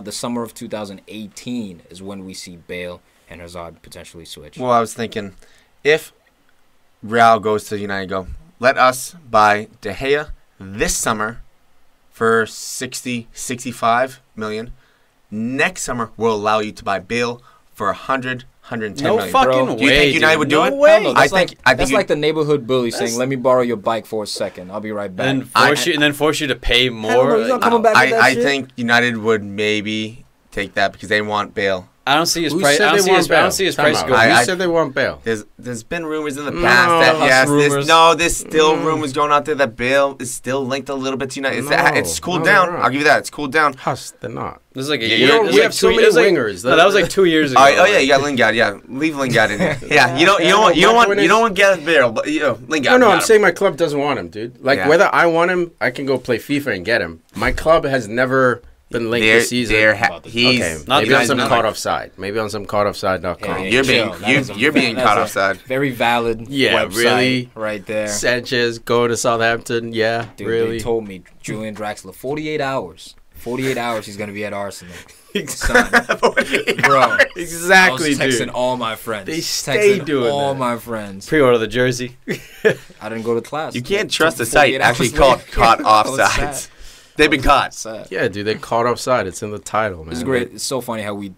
the summer of 2018 is when we see Bale and Hazard potentially switch. Well, I was thinking, if Real goes to United, let us buy De Gea this summer for 65 million. Next summer, we'll allow you to buy Bale for 110 No million. fucking Bro, way. Do you think United dude. would do No it? way. Hell no, I that's think- like, I think that's you- like the neighborhood bully That's- saying, "Let me borrow your bike for a second. I'll be right back." And force you to pay more. Hell no, he's not coming back with that I shit. think United would maybe take that because they want Bale. I don't see his Who price. said I don't they see want his. I Bale? don't see his Time price out. go. I- Who said they want Bale? There's been rumors in the No, past that us yes, rumors. there's still rumors going out there that Bale is still linked a little bit to United. No, It's cooled no, down. they're not. I'll give you that. It's cooled down. Huss, they're not. This is like a Yeah, year. you don't- this we is have like so two- many it was like- wingers. No, that was like 2 years ago. Oh yeah, you got Lingard. Yeah, leave Lingard in here. Yeah, you don't want Gareth Bale, but Lingard. No, got I'm him. saying my club doesn't want him, dude. Like, Yeah. whether I want him, I can go play FIFA and get him. My club has never been linked this season. He's Okay, Not maybe the on guy's some not caught like- offside. Maybe on some caughtoffside.com. Hey, You're chill. being- That you- is a- you're being that's caught a offside. Very valid. Yeah, website really? right there. Sanchez go to Southampton. Yeah, Dude, really. they told me Julian Draxler 48 hours. 48 hours he's gonna be at Arsenal. Son, bro. Exactly, I was texting dude. all my friends. They stay Texting doing all that. my friends. Pre-order the jersey. I didn't go to class. You can't It trust took the site 48 actually hours called later. caught I was offsides. sad. They've been caught. Sad. Yeah, dude, they caught offside. It's in the title, man. It's great. It's so funny how we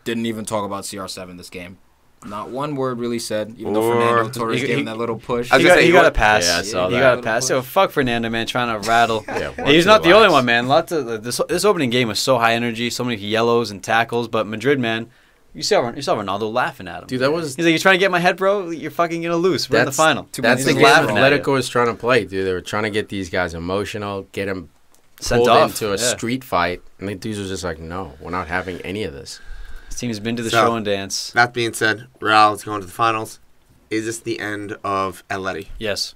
didn't even talk about CR7 this game. Not one word really said, even though Fernando Torres gave him that little push. I was He gonna got, say, he got a what- pass. Yeah, I saw he that. got a pass. Yo, fuck Fernando, man, trying to rattle. Yeah, And he's not the relax. only one, man. Lots of this opening game was so high energy, so many yellows and tackles. But Madrid, man, you saw Ronaldo laughing at him. Dude, that was He's like, "You trying to get my head, bro? You're fucking gonna lose. We're in the final." That's the He's game laughing at Atletico was trying to play, dude. They were trying to get these guys emotional, get them Sent pulled off into a yeah. street fight, and the dudes were just like, "No, we're not having any of this." This team's been to the So- show and dance. That being said, Real is going to the finals. Is this the end of Atleti? Yes.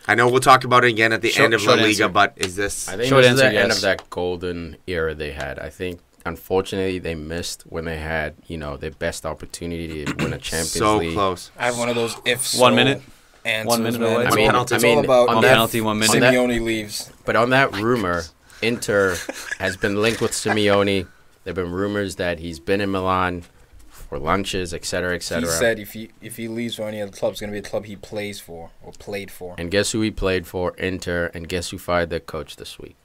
I know we'll talk about it again at the Short- end of La short Liga, answer. but is this? I think Short this is the answer, end yes. of that golden era they had. I think unfortunately they missed when they had, their best opportunity to win a Champions So League. close. I have one of those if 1 minute. answers, 1 minute man. away. It's I mean- all- I it's mean, all about on if that- penalty, 1 minute. Simeone leaves. But on that rumor, Inter has been linked with Simeone. There have been rumors that he's been in Milan for lunches, et cetera, et He cetera. said if he leaves for any other club, it's going to be a club he plays for or played for. And guess who he played for? Inter. And guess who fired their coach this week?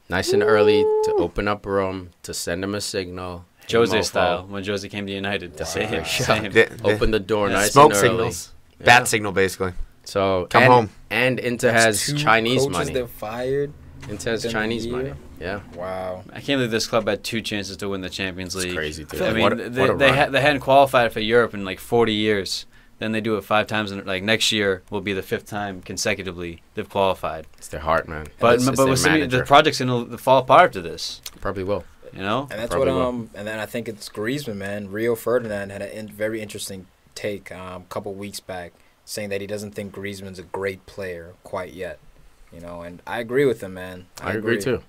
Nice and early to open up a room, to send him a signal. Hey, Jose mofo. style, when Jose came to United. Same. Open the door nice Smoke and early. signals. Yeah. Bat signal, basically. So Come and, home. And Inter That's has two Chinese coaches money. They're fired. Inter has within a Chinese year. money. Yeah. Wow. I can't believe this club had 2 chances to win the Champions It's League. crazy, dude. I mean, What a they run. hadn't qualified for Europe in like 40 years. Then they do it 5 times, and like next year will be the 5th time consecutively they've qualified. It's their heart, man. But It's their with Simeone, manager. the project's gonna fall apart after this. Probably will. You know, And that's Probably what will. and then I think it's Griezmann, man. Rio Ferdinand had a very interesting take a couple weeks back, saying that he doesn't think Griezmann's a great player quite yet. And I agree with him, man. I agree too.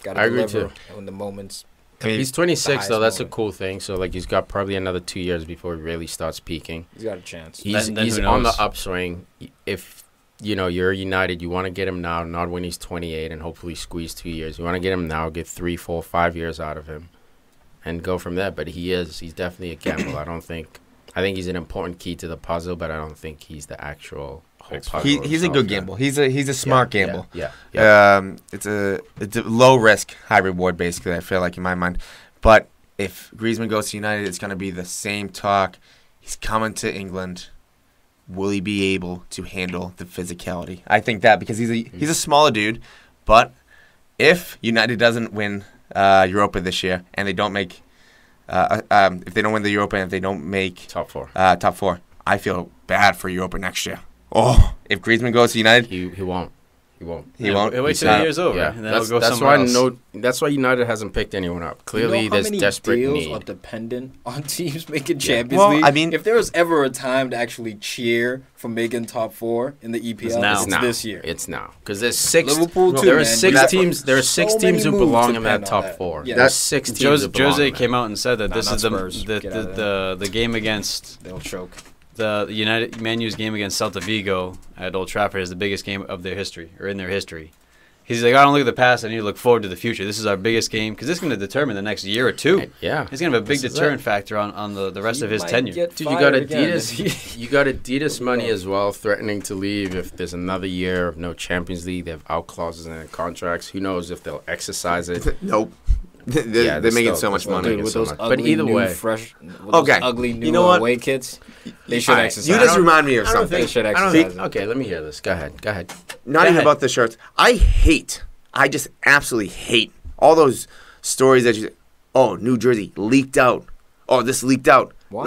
Got to I agree deliver too. when the moments. I mean, He's 26 though. highest That's a moment. cool thing. So like he's got probably another 2 years before he really starts peaking. He's got a chance. He's Then who on the knows? upswing. If you're United, you want to get him now, not when he's 28, and hopefully squeeze 2 years. You want to get him now, get 3, 4, 5 years out of him, and go from there. But he's definitely a gamble. I think he's an important key to the puzzle, but I don't think he's the actual whole puzzle. he's a himself, good yeah. gamble. He's a smart Yeah, gamble. Yeah. It's a low risk, high reward, basically. I feel like in my mind. But if Griezmann goes to United, it's going to be the same talk. He's coming to England. Will he be able to handle the physicality? I think that because he's a smaller dude, but if United doesn't win Europa this year and they don't make if they don't win the Europa and if they don't make Top 4. top 4, I feel bad for Europa next year. Oh, if Griezmann goes to United, He won't. He won't. he won't. Wait He's till the not- year's over, Yeah, and then that's, he'll go that's somewhere why else. that's why United hasn't picked anyone up. Clearly, there's desperate deals need. are dependent on teams making Yeah. Champions Well, League. I mean- if there was ever a time to actually cheer for making top 4 in the EPL, It's now. it's now. this year. It's now because there's 6. Liverpool too, There are man. 6 That- teams. There are 6 so teams who many moves belong in that depend on top that. 4. Yeah. There's 6 teams. Jose, who belong Jose in that. came out and said that Nah, this not is the Spurs. the, Get out of the game against They'll choke. the United Man U's game against Celta Vigo at Old Trafford is the biggest game of their history, or in their history. He's like, I don't look at the past, I need to look forward to the future. This is our biggest game, because this is going to determine the next year or 2. Yeah. It's going to have a big This is deterrent it. factor on the rest He of his might tenure. get Dude, you got fired again. Adidas. You got Adidas money as well, threatening to leave if there's another year of no Champions League. They have out clauses in their contracts. Who knows if they'll exercise it? Nope. Yeah, They're there's making still- so much there's money. still- Dude, with so those much. ugly But either new way- fresh, with Okay. those ugly new You know what? away kits, they should Alright. exercise. You just remind me of I don't something. think. should I don't exercise think. it. Okay, let me hear this. Go ahead. Not Go even ahead. about the shirts. I just absolutely hate all those stories that New Jersey leaked out. Oh, this leaked out. What?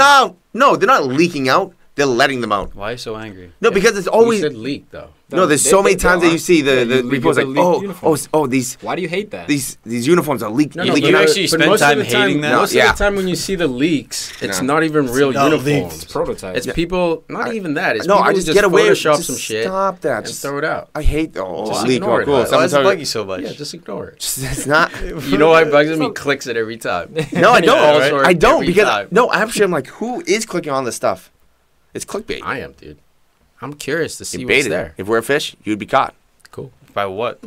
No, they're not leaking out. They're letting them out. Why are you so angry? No, because it's You always said leak though. no. There's so many times that you see Yeah, the you leak reports with like, the leaked uniforms. these Why do you hate that? uniforms are leaked. No, You- leaking you out. actually but spend most of time the hating that? Most Yeah. of the time when you see the leaks, it's No. not even real not uniforms. It's prototype. It's people. Not even that. It's No, people I who just get away. Photoshop Just some shit Stop that. and Just throw it out. I hate Just leak. ignore it. Cool. Why Why Someone does it tell bug you. you so much? Yeah, just ignore it. It's not. You know why it bugs me? Clicks it every time. No, I don't. Yeah, right? I don't Every because time. no. Actually, I'm like, who is clicking on this stuff? It's clickbait. I am, dude. I'm curious to see You what's baited there. it. If we're a fish, you'd be caught Cool. By what?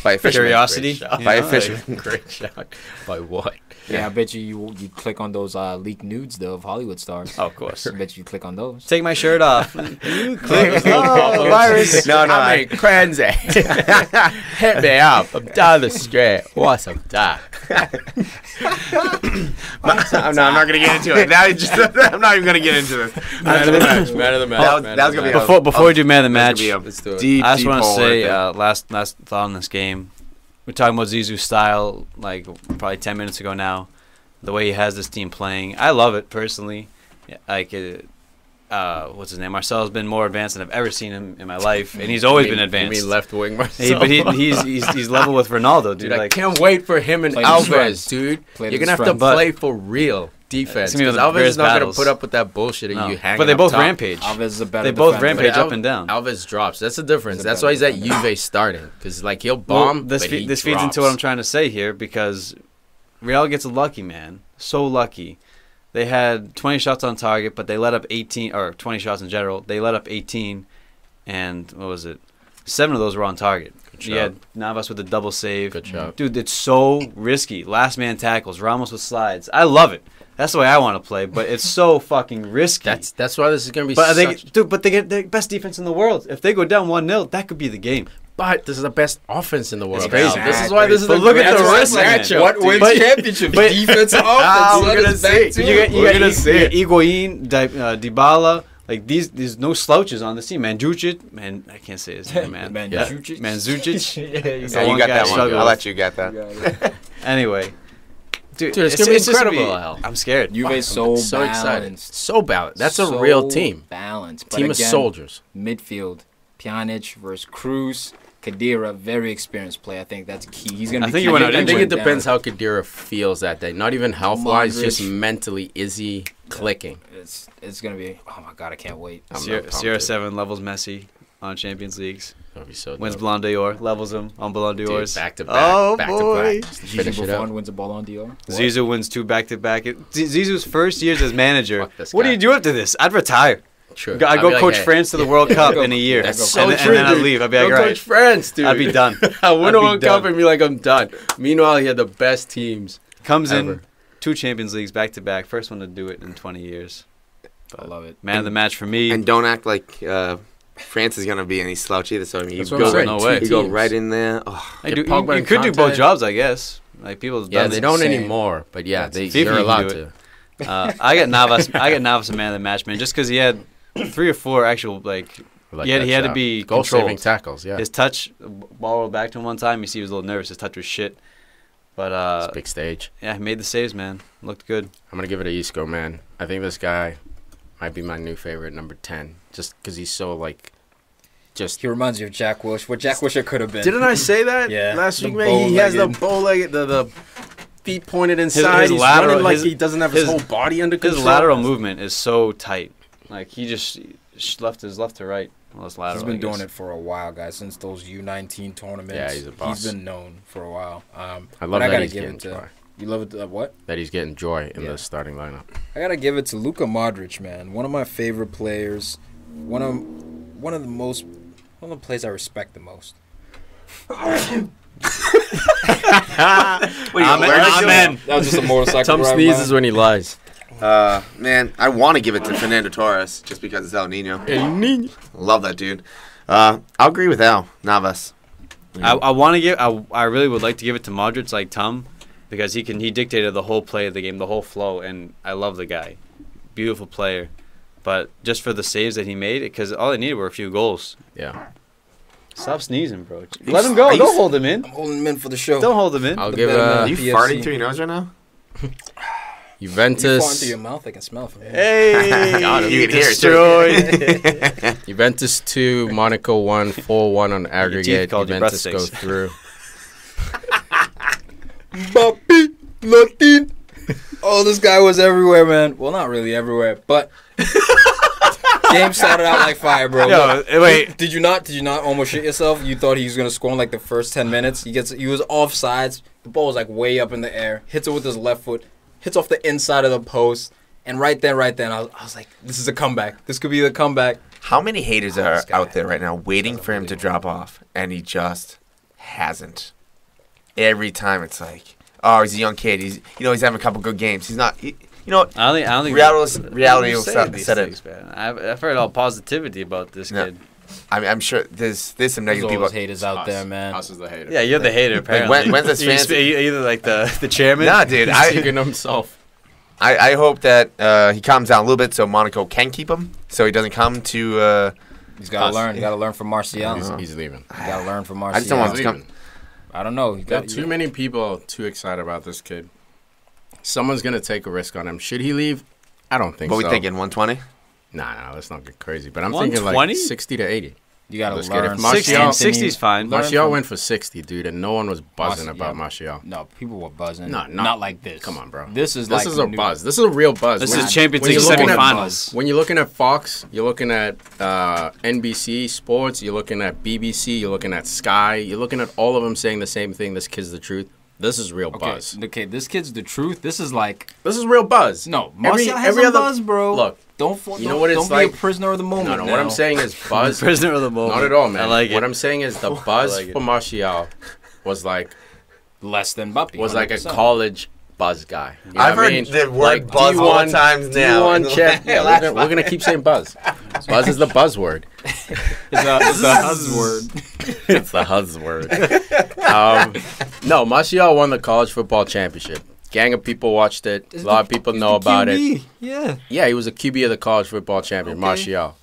by a fisherman. Curiosity? Great shot. You By a know, fisherman. Great shot. By what? yeah, I bet you click on those leaked nudes though of Hollywood stars. Oh, of course. I bet you click on those. Take my shirt off. Oh, virus. No, I'm crazy. Hit me up. I'm down the street. What's up, Doc? I'm not gonna get into it. Now I'm not even gonna get into this. Man of the match. Man of the match. That was gonna be Before we do man of the match, Let's do it. deep. I just deep want to hole say right there. last thought on this game. We're talking about Zizou's style, like probably 10 minutes ago now. The way he has this team playing, I love it personally. Like, what's his name? Marcel's been more advanced than I've ever seen him in my life, and he's always been advanced. You mean left wing Hey, Marcelo? but he's level with Ronaldo, dude. Dude, I Like, can't wait for him and Play to his Alves, strengths. dude. Play to You're his gonna have to strengths. But- play for real defense. It's gonna be Because one of the Alves is greatest not gonna battles. put up with that bullshit of no. you hanging But they up both top. rampage. Alves is a better They both defender. rampage But up and down. Alves drops. That's the difference. He's a That's better why he's at defender. Juve starting. Because like he'll Well, bomb, this but he this feeds into drops. what I'm trying to say here, because Real gets lucky, man. So lucky. They had 20 shots on target, but they let up 18, or 20 shots in general. They let up 18, and what was it? 7 of those were on target. You had Navas with a double save. Good job. Dude, it's so risky. Last man tackles, Ramos with slides. I love it. That's the way I want to play, but it's so fucking risky. That's why this is going to be but such... they get the best defense in the world. If they go down 1-0, that could be the game. But this is the best offense in the world. It's crazy. Exactly. This is why this is But look at the risk matchup. What wins championship? Defense, offense. We're gonna see. You got Higuain, Dybala. Like there's no slouches on the team. Mandzukic, man, I can't say his name, man. Mandzukic. Mandzukic. Yeah, you got that one. I'll let you get that. Anyway, dude, it's gonna be incredible. Al. I'm scared. Juve's so excited. balanced. So balanced. That's a real team. Balanced. But Team of again, soldiers. Midfield, Pjanic versus Cruz. Kadira, very experienced player. I think that's key. He's gonna. I think it depends how Kadira feels that day. Not even health wise, just mentally. Is he clicking? It's gonna be. Oh my god, I can't wait. Sierra 7 levels Messi on Champions Leagues. That'd be so dope. Wins Ballon d'Or, levels him on Ballon d'Ors. Back to back. Oh back boy! to back. Gigi Buffon wins a Ballon d'Or. Zizou wins 2 back-to-back. Zizou's first years as manager. What do you do after this? I'd retire. True. I go coach France to the World Cup in a year. That's so and true, then I dude. leave. I'd be like, Go right. coach France, dude. I'd be done. I win a I'd be World Cup done. and be like, I'm done. Meanwhile, he had the best teams. Comes ever. in 2 Champions Leagues back-to-back. First one to do it in 20 years. I love it. Man of the match for me. And don't act like France is going to be any slouch either. So I mean, That's you what I'm go, saying. No way. you go right in there. Oh. You Pogba and could do both Kanté. jobs, I guess. Like people. Yeah, they don't insane. anymore. But yeah, FIFA they're can allowed do to. I got Navas. A man of the match, man, just because he had 3 or 4 actual Like he had that to shot. be goal-saving controlled. tackles. Yeah, His touch, ball rolled back to him one time. You see, he was a little nervous. His touch was shit. But it's a big stage. yeah, he made the saves, man. Looked good. I'm gonna give it a Isco, man. I think this guy might be my new favorite, number 10, just because he's so like. Just He reminds you of Jack Wilshere. What Jack Wilshere could have been. didn't I say that Yeah. last The week, man? He has the bow-legged. bow-legged, the feet pointed inside. his He's lateral- running like his- he doesn't have his whole body under control. His lateral movement is so tight. Like he just left to right. Well, it's lateral. He's been I guess. doing it for a while, guys. Since those U19 tournaments. Yeah, he's a boss. He's been known for a while. I love but I that gotta he's give getting it to. joy. You love it. What? That he's getting joy in Yeah. the starting lineup. I gotta give it to Luka Modric, man. One of my favorite players. One of the players I respect the most. Amen. That was just a motorcycle. Tom ride sneezes by. when he lies. Man, I want to give it to Fernando Torres just because it's El Nino. Love that dude. I'll agree with Al Navas. I want to give. I really would like to give it to Modric, like Tom, because he dictated the whole play of the game, the whole flow, and I love the guy. Beautiful player, but just for the saves that he made, because all they needed were a few goals. Yeah. Stop sneezing, bro. Let him go. Don't hold him in. I'm holding him in for the show. Don't hold him in. I'll The give better man. Are you PFC. farting through your nose right now? You Juventus. fall into your mouth. I can smell it from here. Hey, Got him. You can hear it, destroyed. Juventus 2, Monaco 1, 4-1 on aggregate. called you Juventus breath go stinks. through. Papi Latin. Oh, this guy was everywhere, man. Well, not really everywhere, but game started out like fire, bro. Yo, wait. Did you not almost shit yourself? You thought he was gonna score in like the first 10 minutes. He was offsides. The ball was like way up in the air. Hits it with his left foot. Hits off the inside of the post. And right then, I was like, this is a comeback. This could be the comeback. How many haters are this guy. out there right now waiting for him to drop off, and he just hasn't? Every time it's like, oh, he's a young kid. He's having a couple good games. He's not. You know what? I don't think Reality will say these set it. things, man. I've heard all positivity about this No. kid. I mean, I'm sure there's some There's negative people. always haters out there, man. Us is the hater. Yeah, you're the hater. Apparently, when's this fancy- Are you either like the chairman? Nah, dude. He's taking himself. I hope that he calms down a little bit so Monaco can keep him, so he doesn't come to. He's got to us. learn. You got to learn from Martial. He's leaving. You got to learn from Martial. I just don't want He's him to leaving. come. I don't know. You Got too many people too excited about this kid. Someone's going to take a risk on him. Should he leave? I don't think What so. we thinking? 120? Nah, let's not get crazy. But I'm thinking 120? like 60 to 80. You got to Let's get it. learn. Martial- 60's fine. Martial went for 60, dude, and no one was buzzing Martial, about yeah. Martial. No, people were buzzing. No, not like this. Come on, bro. This is This like is a new- buzz. This is a real buzz. This When- is Champions when League you're looking at- semifinals. When you're looking at Fox, you're looking at NBC Sports, you're looking at BBC, you're looking at Sky, you're looking at all of them saying the same thing, this kid's the truth. This is real Okay, buzz. okay, this kid's the truth. This is like This is real buzz. no. Martial has some buzz, bro. Look, don't you know what it's don't be like? a prisoner of the moment. No, what I'm saying is buzz. Prisoner of the moment. Not at all, man. I like it. What I'm saying is the buzz like it. for Martial was like less than Mbappe. was like a 100%. college buzz guy. You know I've what I heard mean? the word Like buzz all the D1 times now. D1 check. Yeah, we're gonna keep saying buzz. Buzz is the buzzword. It's a buzzword. It's the buzzword. No, Martial won the college football championship. Gang of people watched it. A lot of people know about it. Yeah. Yeah, he was a QB of the college football champion, Okay. Martial.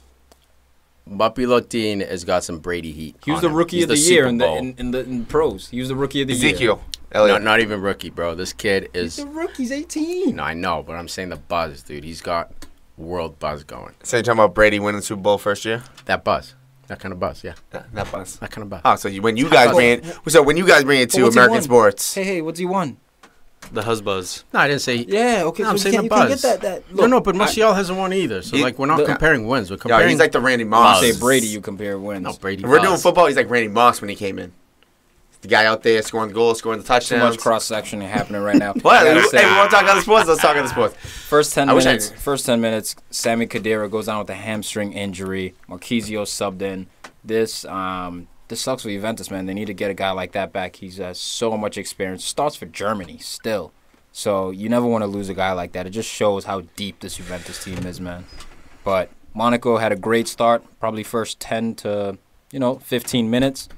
Mbappe Lottin has got some Brady heat. He was on the him. rookie He's of the year Super Bowl. in the pros. He was the rookie of the year. Ezekiel Elliott. Not even rookie, bro. This kid He's is. the rookie's 18. No, I know, but I'm saying the buzz, dude. He's got world buzz going. So you're talking about Brady winning the Super Bowl first year? That buzz. That kind of buzz, yeah. That buzz. That kind of buzz. Oh, so when you guys bring it to what's he American won? sports, Hey, what's he won? The Husbuzz. No, I didn't say. Yeah, okay. No, I'm so saying the you can't buzz. get that. No, but Martial hasn't won either. So, He- like, we're not the- comparing wins. We're yo, comparing. he's like the Randy You Moss. say Brady, you compare wins. No, Brady. If we're doing buzz. football, he's like Randy Moss when he came in. The guy out there scoring the goals, scoring the Too touchdowns. much cross section happening right now. What? I gotta Hey, say, we want to talk other sports? Let's talk other sports. First 10 I wish I minutes. could- First 10 minutes. Sammy Khedira goes down with a hamstring injury. Marquisio subbed in. This sucks for Juventus, man. They need to get a guy like that back. He's so much experience. Starts for Germany still. So you never want to lose a guy like that. It just shows how deep this Juventus team is, man. But Monaco had a great start. Probably first 10 to 15 minutes.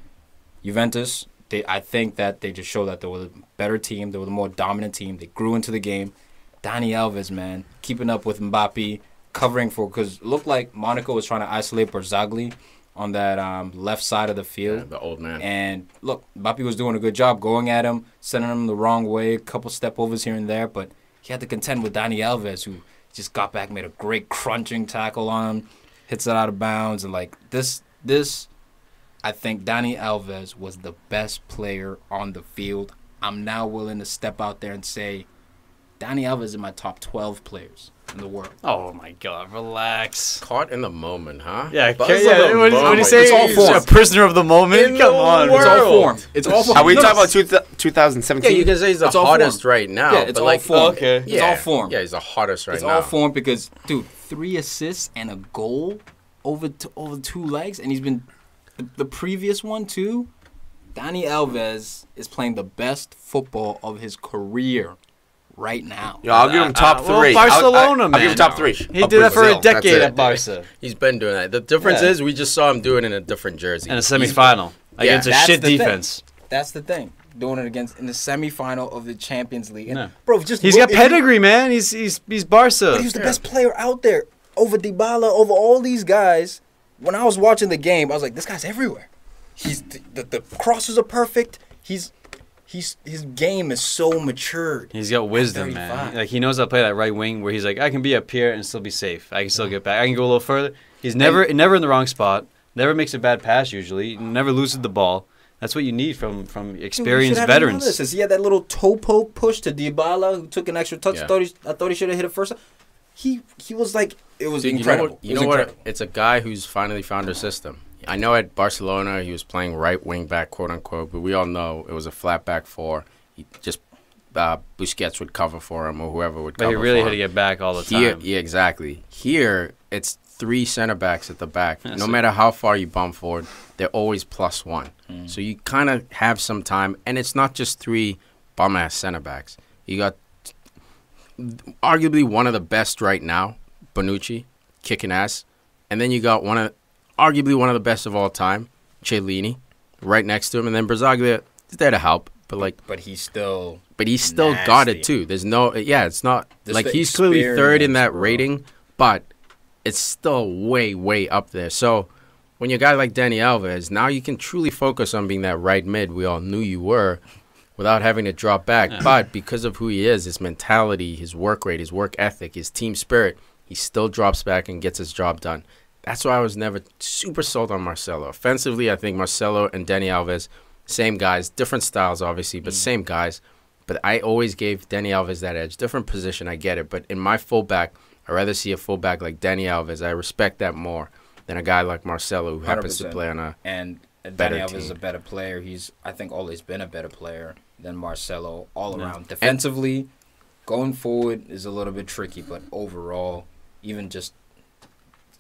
Juventus, I think that they just showed that they were the better team. They were the more dominant team. They grew into the game. Dani Alves, man, keeping up with Mbappe, covering for, because it looked like Monaco was trying to isolate Barzagli on that left side of the field. Yeah, the old man. And look, Mbappe was doing a good job going at him, sending him the wrong way, a couple step overs here and there, but he had to contend with Dani Alves, who just got back, made a great crunching tackle on him, hits it out of bounds, and like this, I think Dani Alves was the best player on the field. I'm now willing to step out there and say Dani Alves is in my top 12 players in the world. Oh my God! Relax. Caught in the moment, huh? Yeah, Buzz yeah. of the What do you moment. say? It's all He's form. a prisoner of the moment. In Come the on. world. It's all form. It's all form. Are we No, talking no, about 2017? Yeah, you can say he's the It's all hottest form. right now. Yeah, it's but all like, form. Okay. It's all form. Yeah, he's the hottest right It's now. all form because, dude, 3 assists and a goal over 2 legs, and he's been the previous one too. Dani Alves is playing the best football of his career right now. Yo, I'll give him top well, 3. Barcelona, I'll give him man. top 3. He did that for a decade at Barca He's been doing that. The difference Yeah. is we just saw him do it in a different jersey. in a semifinal against a That's shit the thing. defense. That's the thing. Doing it against in the semifinal of the Champions League. And, Yeah. bro, just He's look, got pedigree, man. He's Barca. But he was the best player out there over Dybala, over all these guys. When I was watching the game, I was like, this guy's everywhere. He's the crosses are perfect. His game is so matured. He's got wisdom, 35. man. Like he knows how to play that right wing where he's like, I can be up here and still be safe. I can still get back. I can go a little further. He's never in the wrong spot. Never makes a bad pass usually. Never loses the ball. That's what you need from experienced veterans. He had that little toe poke push to Dybala, who took an extra touch. Yeah. I thought he should have hit it first. He was like, it was Dude, incredible. You know what? It's a guy who's finally found a system. I know at Barcelona he was playing right wing back, quote unquote, but we all know it was a flat back 4. He just Busquets would cover for him or whoever would cover But he really for had to him. get back all the Here, time. yeah, exactly. Here, it's 3 center backs at the back. Yeah, no so- matter how far you bump forward, they're always +1. So you kind of have some time, and it's not just 3 bum-ass center backs. You got arguably one of the best right now, Bonucci, kicking ass. And then you got arguably one of the best of all time, Chiellini, right next to him. And then Barzagli is there to help. But he's still got nasty. it too. There's no, it's not, Just like the he's clearly third in that experience, bro. rating, but it's still way, way up there. So when you're a guy like Dani Alves, now you can truly focus on being that right mid we all knew you were without having to drop back. Yeah. But because of who he is, his mentality, his work rate, his work ethic, his team spirit, he still drops back and gets his job done. That's why I was never super sold on Marcelo. Offensively, I think Marcelo and Dani Alves, same guys, different styles obviously, but same guys. But I always gave Dani Alves that edge. Different position, I get it. But in my fullback, I'd rather see a fullback like Dani Alves. I respect that more than a guy like Marcelo who happens to 100%. play on a... And better Dani Alves is a team. better player. I think always been a better player. than Marcelo all around. Defensively, going forward is a little bit tricky, but overall, even just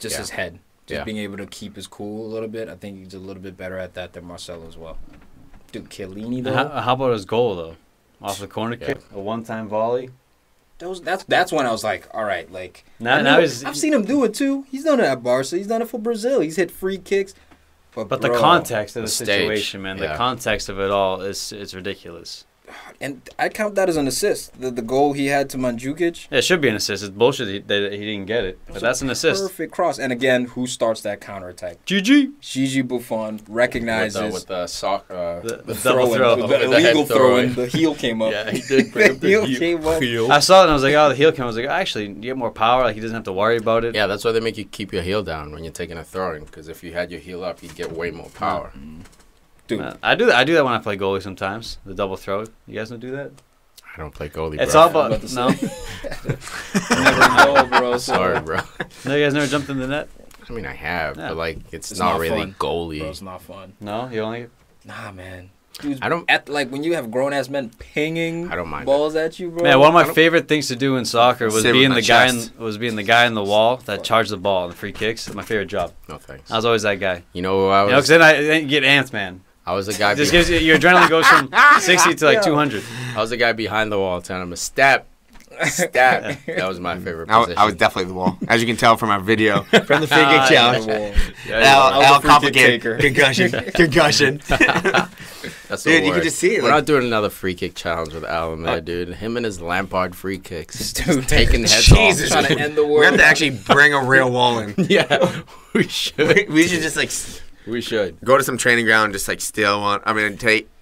his head, being able to keep his cool a little bit, I think he's a little bit better at that than Marcelo as well. Dude, Chiellini, though. How about his goal, though? Off the corner kick, a one-time volley. That's when I was like, all right, like I've seen him do it too. He's done it at Barca. He's done it for Brazil. He's hit free kicks. But the context of the stage, situation, man, the context of it all is ridiculous. And I count that as an assist. The goal he had to Mandzukic. Yeah, it should be an assist. It's bullshit that he didn't get it, but that's an assist. Perfect cross. And again, who starts that counterattack? Gigi Buffon recognizes with the sock, the double throw, the illegal throw, and the heel came up. Yeah, he did bring up the heel. Came up. I saw it and I was like, oh, the heel came. I was like, actually, you get more power. Like he doesn't have to worry about it. Yeah, that's why they make you keep your heel down when you're taking a throwing. Because if you had your heel up, you'd get way more power. Dude, I do that when I play goalie sometimes. The double throw. You guys don't do that? I don't play goalie. It's bro. all about no. never know, bro. Sorry, bro. No, you guys never jumped in the net. I mean, I have, Yeah. but like, it's It's not not really fun. goalie. Bro, it's not fun. No, you only. Nah, man. Dude, I don't- like when you have grown ass men pinging I don't mind balls at you, bro. Man, one of my favorite things to do in soccer was Sit with being my the guy chest. being the guy in the wall that charged the ball in the free kicks. That's my favorite job. No thanks. I was always that guy. You know who I You know, was? because then you get ants, man. I was the guy. Just gives you, your adrenaline goes from 60 to like 200. I was the guy behind the wall telling him to step. That was my favorite position. I was definitely the wall, as you can tell from our video from the free kick Ah, challenge. I was a Al free complicated kick taker. concussion. That's the Dude, you worst. can just see it. We're Like, not doing another free kick challenge with Al in there, dude. Him and his Lampard free kicks. Dude, Taking heads Jesus, off. trying to end the we world. have to actually bring a real wall in. Yeah, we should. We should just like We should. go to some training ground, and just like steal one. I mean,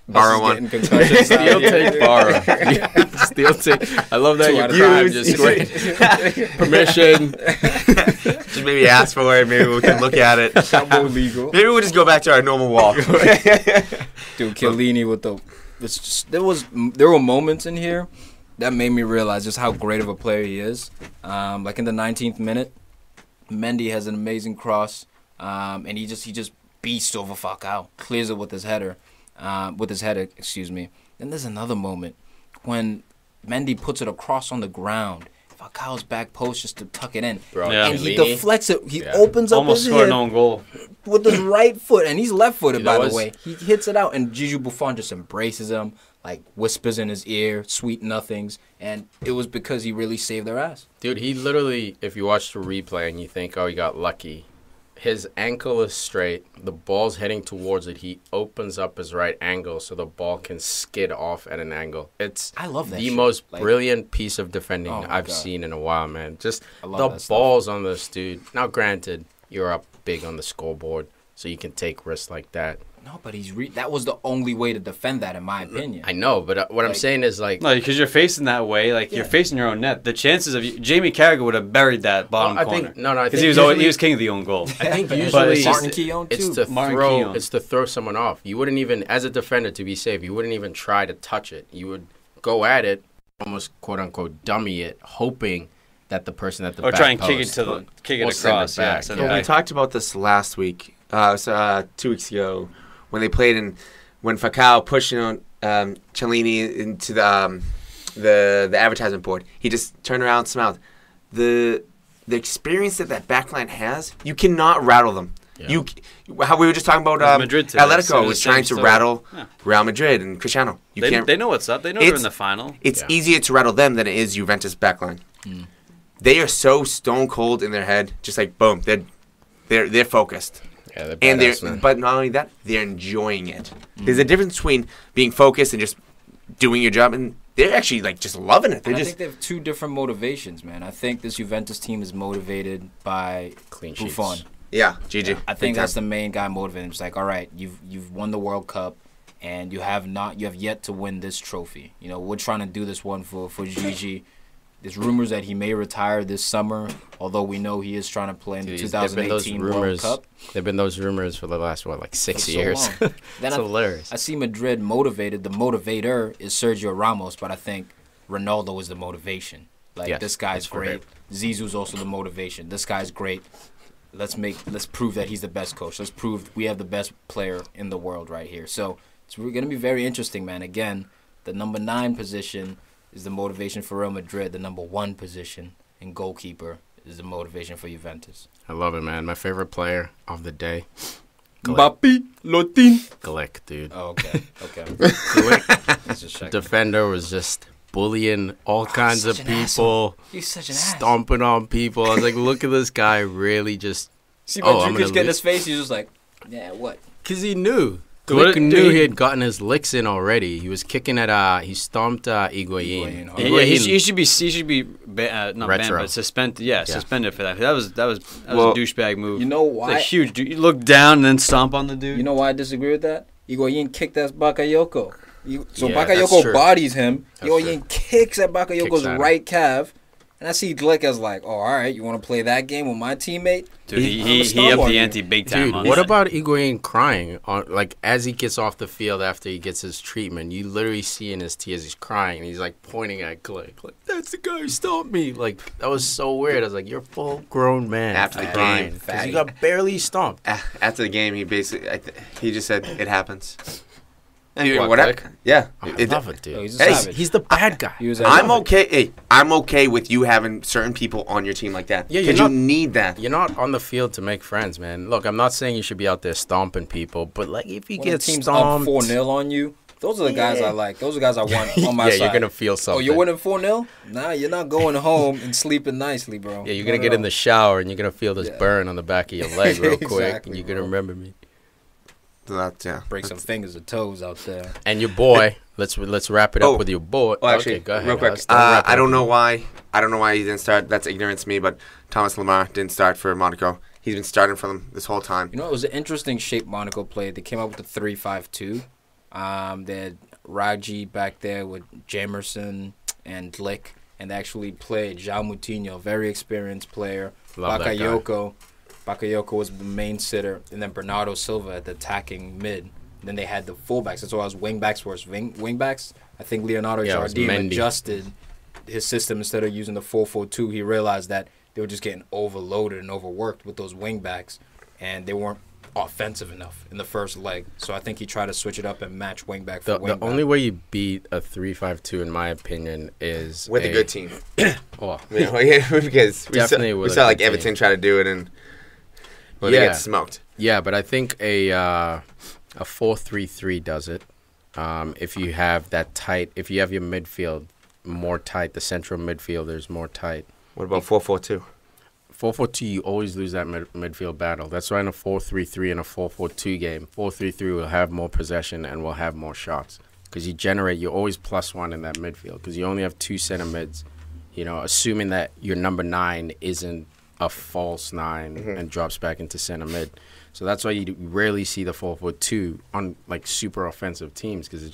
borrow one. Steel take borrow. Steel take. I love that 2 you out of crime 5. just great. Permission. Just maybe ask for it. Maybe we can look at it. legal. Maybe we'll just go back to our normal wall. Dude, Chiellini with the. It's just, there were moments in here that made me realize just how great of a player he is. Like in the 19th minute, Mendy has an amazing cross, and he just beasts over Falcao, clears it with his header, excuse me. Then there's another moment when Mendy puts it across on the ground. Falcao's back post just to tuck it in. Bro, Yeah. And he Chiellini. deflects it. He opens up Almost his scored hip an own goal. with his right foot, and he's left-footed, You know by the what's- way. He hits it out, and Gigi Buffon just embraces him, like whispers in his ear, sweet nothings, and it was because he really saved their ass. Dude, he literally, if you watch the replay and you think, oh, he got lucky, his ankle is straight. The ball's heading towards it. He opens up his right angle so the ball can skid off at an angle. It's I love that the shit. most Like, brilliant piece of defending Oh my I've God. seen in a while, man. Just I love the that stuff. balls on this dude. Now, granted, you're up big on the scoreboard, so you can take risks like that. No, but that was the only way to defend that, in my opinion. I know, but what I'm Like- saying is, like, No, because you're facing that way, like you're facing your own net. The chances of Jamie Carragher would have buried that bottom I corner. think, no, I Because think he was king of the own goal. I think But usually it's just- Martin Keown, it's too. to Martin throw. Keown. It's to throw someone off. You wouldn't even, as a defender, to be safe, you wouldn't even try to touch it. You would go at it, almost quote unquote dummy it, hoping that the person at the Or back try and kick it post to the kick it will send it across. Yeah, back. send Yeah. it We back. talked about this last week, 2 weeks ago, when they played when Falcao pushed Chiellini into the advertisement board. He just turned around and smiled. The experience that backline has, you cannot rattle them. Yeah. How we were just talking about Madrid today, Atletico so was the same trying to story. rattle Yeah. Real Madrid and Cristiano. They know what's up. They know they're in It's- the final. It's Yeah. easier to rattle them than it is Juventus backline. They are so stone cold in their head, just like boom, they're focused. Yeah, they're And badass, man. but not only that, they're enjoying it. There's a difference between being focused and just doing your job, and they're actually like just loving it. They're And I just think they have two different motivations, man. I think this Juventus team is motivated by Clean sheets. Buffon. GG. I think that's the main guy motivating. It's like, all right, you've won the World Cup, and you have yet to win this trophy. You know, we're trying to do this one for Gigi. There's rumors that he may retire this summer, although we know he is trying to play in the Dude, there've been those 2018 World rumors. Cup. There've been those rumors for the last like 6 for so years. long. Then It's hilarious. I see Madrid motivated. The motivator is Sergio Ramos, but I think Ronaldo is the motivation. Like, Yes, this guy's that's great. correct. Zizou's also the motivation. This guy's great. Let's prove that he's the best coach. Let's prove we have the best player in the world right here. So it's going to be very interesting, man. Again, The number 9 position is the motivation for Real Madrid. The number 1 position and goalkeeper is the motivation for Juventus. I love it, man. My favorite player of the day. Mbappé, Lotin. Glick, dude. Oh, okay. Glick, Let's just check. defender, was just bullying all kinds of such an people, He's such an ass. stomping on people. I was like, look at this guy really just... See when I'm Jukic gonna get in lose. his face, he's just like, yeah, what? Because he knew. What Glick did- knew dude, he had gotten his licks in already. He was kicking at, he stomped Higuain. Higuain. Yeah, he should be not banned, Retro. but suspended. Yeah, suspended for that. That was a Well, douchebag move. You know It's why? a huge. You look down and then stomp on the dude. You know why I disagree with that? Higuain kicked at Bakayoko. So Yeah, that's Bakayoko true. bodies him. That's Higuain kicks at Bakayoko's Kicks at him. right calf. And I see Glick as like, oh, all right, you want to play that game with my teammate? dude, I'ma he stomp upped on the you. ante big time. Dude, on what that. about Higuain crying on like as he gets off the field after he gets his treatment? You literally see in his tears he's crying and he's like pointing at Glick, like that's the guy who stopped me. Like that was so weird. I was like, you're a full grown man After the crying game. because you got barely stomped. After the game, he basically he just said it happens. And What, whatever. Glick? Yeah. I It- love it, dude. Oh, he's a Hey, savage. He's the bad guy. He was I'm okay. Hey, I'm okay with you having certain people on your team like that. Yeah, because you're you not- need that. You're not on the field to make friends, man. Look, I'm not saying you should be out there stomping people, but like if you When the get team's stomped, up 4-0 on you, those are the guys I like. Those are the guys I want on my yeah, side. you're gonna feel Oh, something. you're winning 4-0? Nah, you're not going home and sleeping nicely, bro. Yeah, you're gonna get in the shower and you're gonna feel this Yeah. burn on the back of your leg real quick, Exactly, and you're gonna bro. remember me. So that's, yeah. Break some fingers or toes out there. And your boy, let's wrap it up Oh. with your boy. Well, actually, okay, go ahead. real quick, Let's wrap it I up don't with know you. why. I don't know why he didn't start. That's ignorance to me. But Thomas Lemar didn't start for Monaco. He's been starting for them this whole time. You know, it was an interesting shape Monaco played. They came up with the 3-5-2. They had Raji back there with Jamerson and Glick. And they actually played João Moutinho, very experienced player. Love that guy. Bakayoko was the main sitter. And then Bernardo Silva at the attacking mid. Then they had the fullbacks. That's why I was wingbacks versus wingbacks. I think Leonardo Yeah, it was Jardim Mendy. adjusted his system. Instead of using the 4-4-2, he realized that they were just getting overloaded and overworked with those wingbacks, and they weren't offensive enough in the first leg. So I think he tried to switch it up and match wingback for The wingback. only way you beat a 3-5-2, in my opinion, is With a good team. Oh, Yeah, because we Definitely saw, we with a saw like good team. Everton try to do it and they Yeah. get smoked. yeah, but I think a 4-3-3 does it. If you have that tight, if you have your midfield more tight, the central midfielders more tight. What about 4-4-2? 4-4-2, you always lose that midfield battle. That's why in a 4-3-3 and a 4-4-2 game, 4-3-3 will have more possession and will have more shots. Because you're always +1 in that midfield. Because you only have 2 center mids. You know, assuming that your number 9 isn't a false 9 and drops back into center mid. So that's why you rarely see the 4-4-2 on like super offensive teams. Because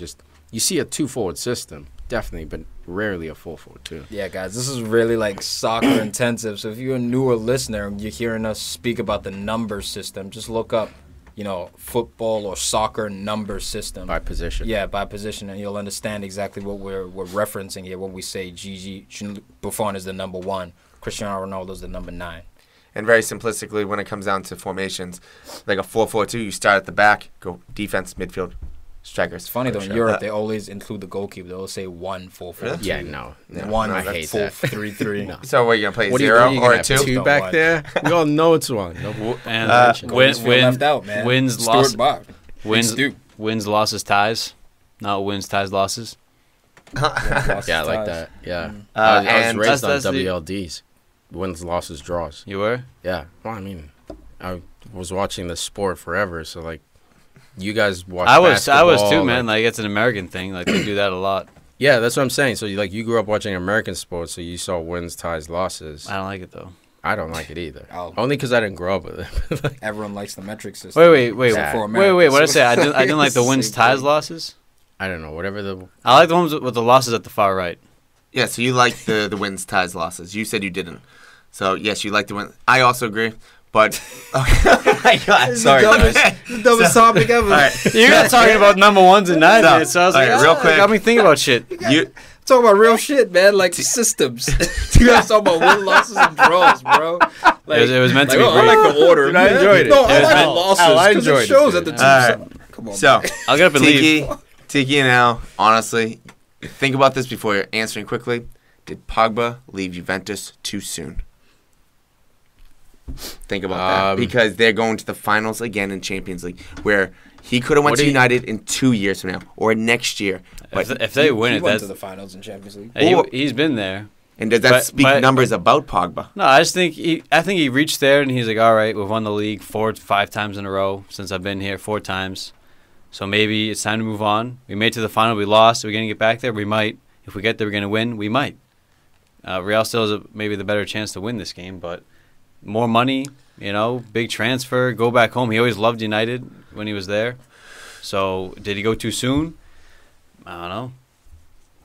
you see a 2-forward system, definitely, but rarely a 4-4-2. Yeah, guys, this is really like soccer intensive. So if you're a newer listener and you're hearing us speak about the number system, just look up, football or soccer number system. By position. Yeah, by position, and you'll understand exactly what we're referencing here when we say Gigi Buffon is the number 1, Cristiano Ronaldo is the number 9. And very simplistically, when it comes down to formations, like a 4-4-2, you start at the back, go defense, midfield, strikers. It's funny though, in Sure. Europe they always include the goalkeeper. They always say 1-4-4-2. Yeah, no. One I hate that. 4-3-3. No. So what, you going to play What are 0 you or gonna a have, 2? two Don't back watch. there? We all know it's one. No, And Wins left out, man. wins, Stuart loss, Bach. wins, Stu. wins, losses, ties. Not wins, ties, losses. Lost yeah, I like ties. that. Yeah. Uh, I was and raised that's on the- WLDs. Wins, losses, draws. You were? Yeah. Well, I mean, I was watching the sport forever, so like, you guys watch I was too, basketball, man. Like it's an American thing. Like they do that a lot. yeah, that's what I'm saying. So you grew up watching American sports, so you saw wins, ties, losses. I don't like it though. I don't like it either. Oh. Only because I didn't grow up with it. Everyone likes the metric system. Wait. Except for What did I Americans. say? I didn't like the wins, Same ties, thing. losses. I don't know. Whatever the. I like the ones with the losses at the far right. Yeah, so you like the wins, ties, losses. You said you didn't. So, yes, you like the win. I also agree, but... Oh, my God. Sorry, guys. The dumbest topic ever. All right. You got talking about number 1s and 9s, No. man, so I was like, Alright, real quick. got me thinking about shit. You, Talking about real shit, man, like systems. You guys talking about win, losses, and draws, bro. Like, It was meant to be I brief. like the order. Dude, I man. enjoyed it. No, It I was like meant- losses I because enjoyed it it, shows dude. that the team. All right. Come on, so, man. I'll get up and leave. Tiki and Al, honestly, think about this before you're answering quickly. Did Pogba leave Juventus too soon? Think about that. Because they're going to the finals again in Champions League, where he could have went to United in 2 years from now or next year. But If they win he it, went that's to the finals in Champions League. he's been there. and does that speak numbers about Pogba? No, I think he reached there and he's like, all right, we've won the league 5 times in a row since I've been here, 4 times. So maybe it's time to move on. We made it to the final, we lost. Are we going to get back there? We might. If we get there, we're going to win. We might. Real still has maybe the better chance to win this game, but more money, big transfer, go back home. He always loved United when he was there. So did he go too soon? I don't know.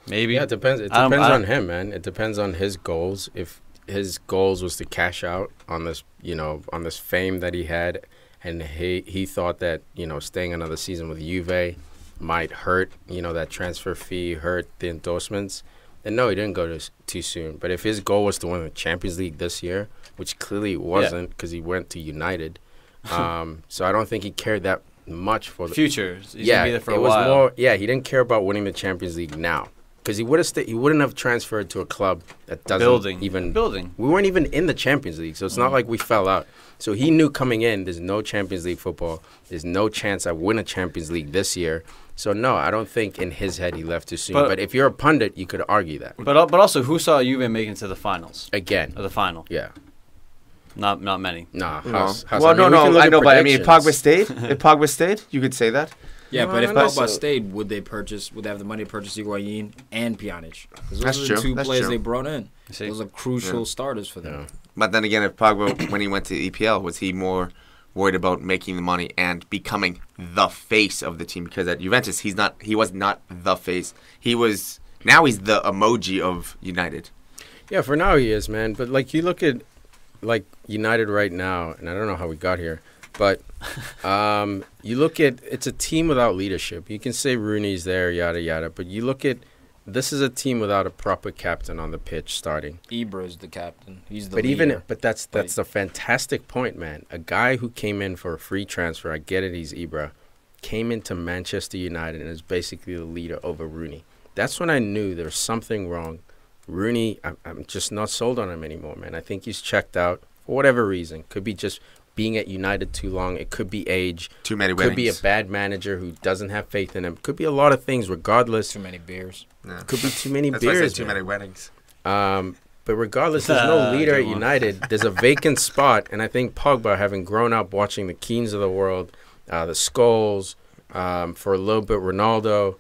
Maybe. Yeah, it depends. It depends on him, man. It depends on his goals. If his goals was to cash out on this, on this fame that he had, and he thought that, staying another season with Juve might hurt, that transfer fee, hurt the endorsements, then no, he didn't go too soon. But if his goal was to win the Champions League this year, which clearly it wasn't because he went to United, so I don't think he cared that much for the future. He's gonna be there for a while. More, he didn't care about winning the Champions League now. Because he wouldn't have transferred to a club that doesn't building. We weren't even in the Champions League, so it's not like we fell out. So he knew coming in, there's no Champions League football. There's no chance I win a Champions League this year. So no, I don't think in his head he left too soon. But if you're a pundit, you could argue that. But also, who saw Juve making it to the finals again? Or the final? Yeah. Not many. Nah. Huss. Well, I know, but if Pogba stayed, you could say that. Yeah, but if Pogba stayed, would they have the money to purchase Higuain and Pjanic? Because those are the two players they brought in. Those are crucial starters for them. Yeah. But then again, if Pogba, when he went to EPL, was he more worried about making the money and becoming the face of the team? Because at Juventus, he was not the face. Now he's the emoji of United. Yeah, for now he is, man. But you look at United right now, and I don't know how we got here. But you look at it's a team without leadership. You can say Rooney's there, yada yada, but you look at this is a team without a proper captain on the pitch starting. Ibra's the captain. He's the leader. But that's a fantastic point, man. A guy who came in for a free transfer, I get it, he's Ibra, came into Manchester United and is basically the leader over Rooney. That's when I knew there was something wrong. Rooney, I'm just not sold on him anymore, man. I think he's checked out for whatever reason. Could be just being at United too long. It could be age. Too many weddings. Could be a bad manager who doesn't have faith in him. Could be a lot of things regardless. Too many beers. No. Could be too many That's beers. Why I said too many weddings. But regardless, there's no leader at United. There's a vacant spot. And I think Pogba, having grown up watching the Keanes of the world, the Scholes, for a little bit Ronaldo,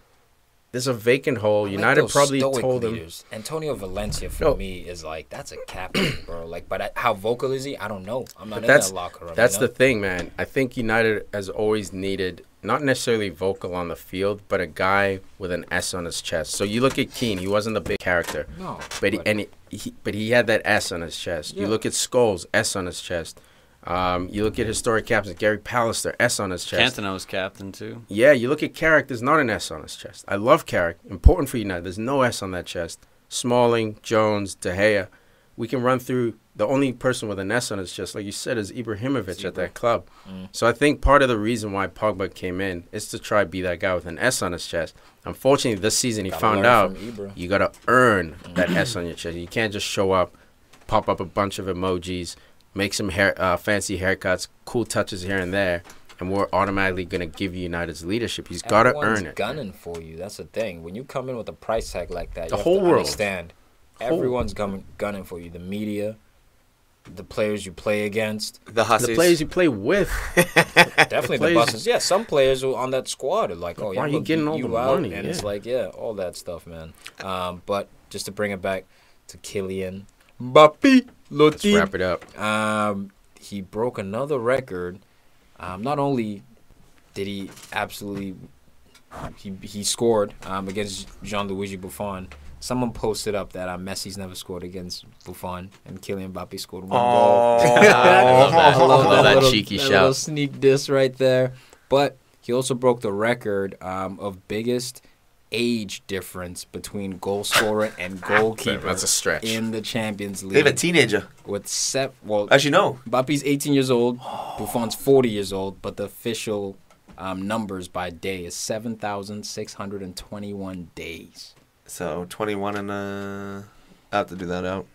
there's a vacant hole. United probably told him. Antonio Valencia for me is that's a captain, bro. But how vocal is he? I don't know. I'm not in that locker room. That's the thing, man. I think United has always needed not necessarily vocal on the field, but a guy with an S on his chest. So you look at Keane; he wasn't a big character, no, but he had that S on his chest. Yeah. You look at Scholes, S on his chest. You look at historic captains, Gary Pallister, S on his chest. Cantona was captain, too. Yeah, you look at Carrick, there's not an S on his chest. I love Carrick. Important for United. There's no S on that chest. Smalling, Jones, De Gea. We can run through. The only person with an S on his chest, like you said, is Ibrahimovic at that club. So I think part of the reason why Pogba came in is to try to be that guy with an S on his chest. Unfortunately, this season he found out you got to earn that S on your chest. You can't just show up, pop up a bunch of emojis, make some fancy haircuts, cool touches here and there, and we're automatically going to give you United's leadership. He's got to earn it. Everyone's gunning for you. That's the thing. When you come in with a price tag like that, the you whole have to world. understand. Everyone's gunning for you. The media, the players you play against. The Hussies. The players you play with. Definitely the buses. Yeah, some players on that squad are like, why are you getting all the money? And it's all that stuff, man. But just to bring it back to Kylian Mbappé. Let's wrap it up. He broke another record. Not only did he absolutely he scored against Gianluigi Buffon. Someone posted up that Messi's never scored against Buffon, and Kylian Mbappé scored one goal. I love that cheeky shout. Little sneak diss right there. But he also broke the record of biggest age difference between goal scorer and goalkeeper. That's a stretch. In the Champions League. They have a teenager. Actually, no. Mbappe's 18 years old. Buffon's 40 years old. But the official numbers by day is 7,621 days. So 21 and I have to do that out.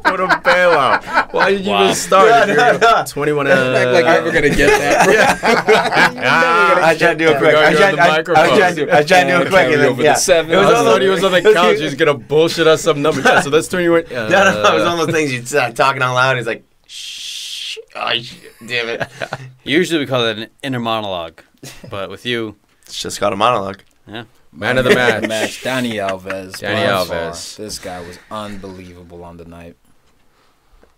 Put a bailout. Why did you even start? No. 21 Act like you're ever gonna get that, bro. I tried to do it quick. I tried to do it quick. And then, yeah. Seven. I thought he was on the couch. He was gonna bullshit us some number. Yeah, so that's 21. No, it was one of those things you start talking out loud. He's like, shh. Oh, damn it. Usually we call it an inner monologue, but with you, It's just called a monologue. yeah. Man of the match. Danny Alves. Danny by Alves. far. This guy was unbelievable on the night.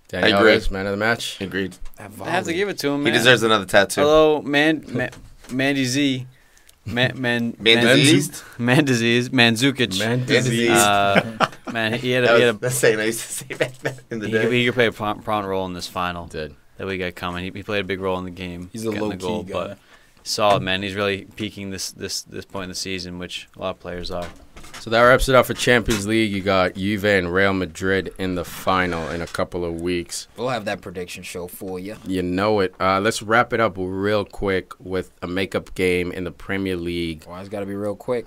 Danny I agree. Alves, man of the match. Agreed. That I have to volley. give it to him, He man. deserves another tattoo. Hello, Mandy Z. Man diseased? Man disease. Manzukic. Man disease. Man, he had a That's saying I used to say back then in the day. he could play a prominent role in this final Did. that we got coming. He played a big role in the game. He's a getting the low-key goal, guy. but solid, man. He's really peaking this point in the season, which a lot of players are. So that wraps it up for Champions League. You got Juve and Real Madrid in the final in a couple of weeks. We'll have that prediction show for you. You know it. Let's wrap it up real quick with a makeup game in the Premier League. Why it's got to be real quick.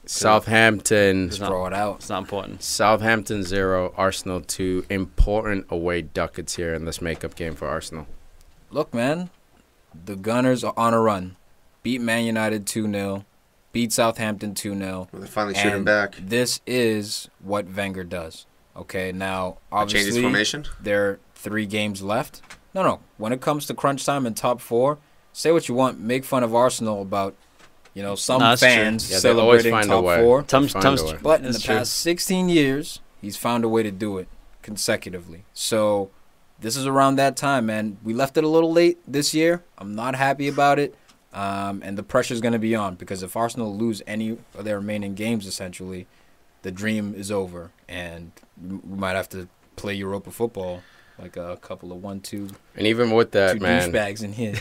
Southampton. Just throw it out. It's not important. Southampton 0, Arsenal 2. Important away ducats here in this makeup game for Arsenal. Look, man, the Gunners are on a run. Beat Man United 2-0. Beat Southampton 2-0. Well, they're finally shooting And back. This is what Wenger does. Okay, now, obviously, Change his formation? there are 3 games left. No. When it comes to crunch time and top 4, say what you want. Make fun of Arsenal about, some No, that's true. fans Yeah, they always celebrating find a top way. 4. Tom's Find a way. But in the That's true. past 16 years, he's found a way to do it consecutively. So this is around that time, man. We left it a little late this year. I'm not happy about it. And the pressure's going to be on because if Arsenal lose any of their remaining games, essentially, the dream is over. And we might have to play Europa football, like a couple of 1-2 And even with that, two man, douchebags in here.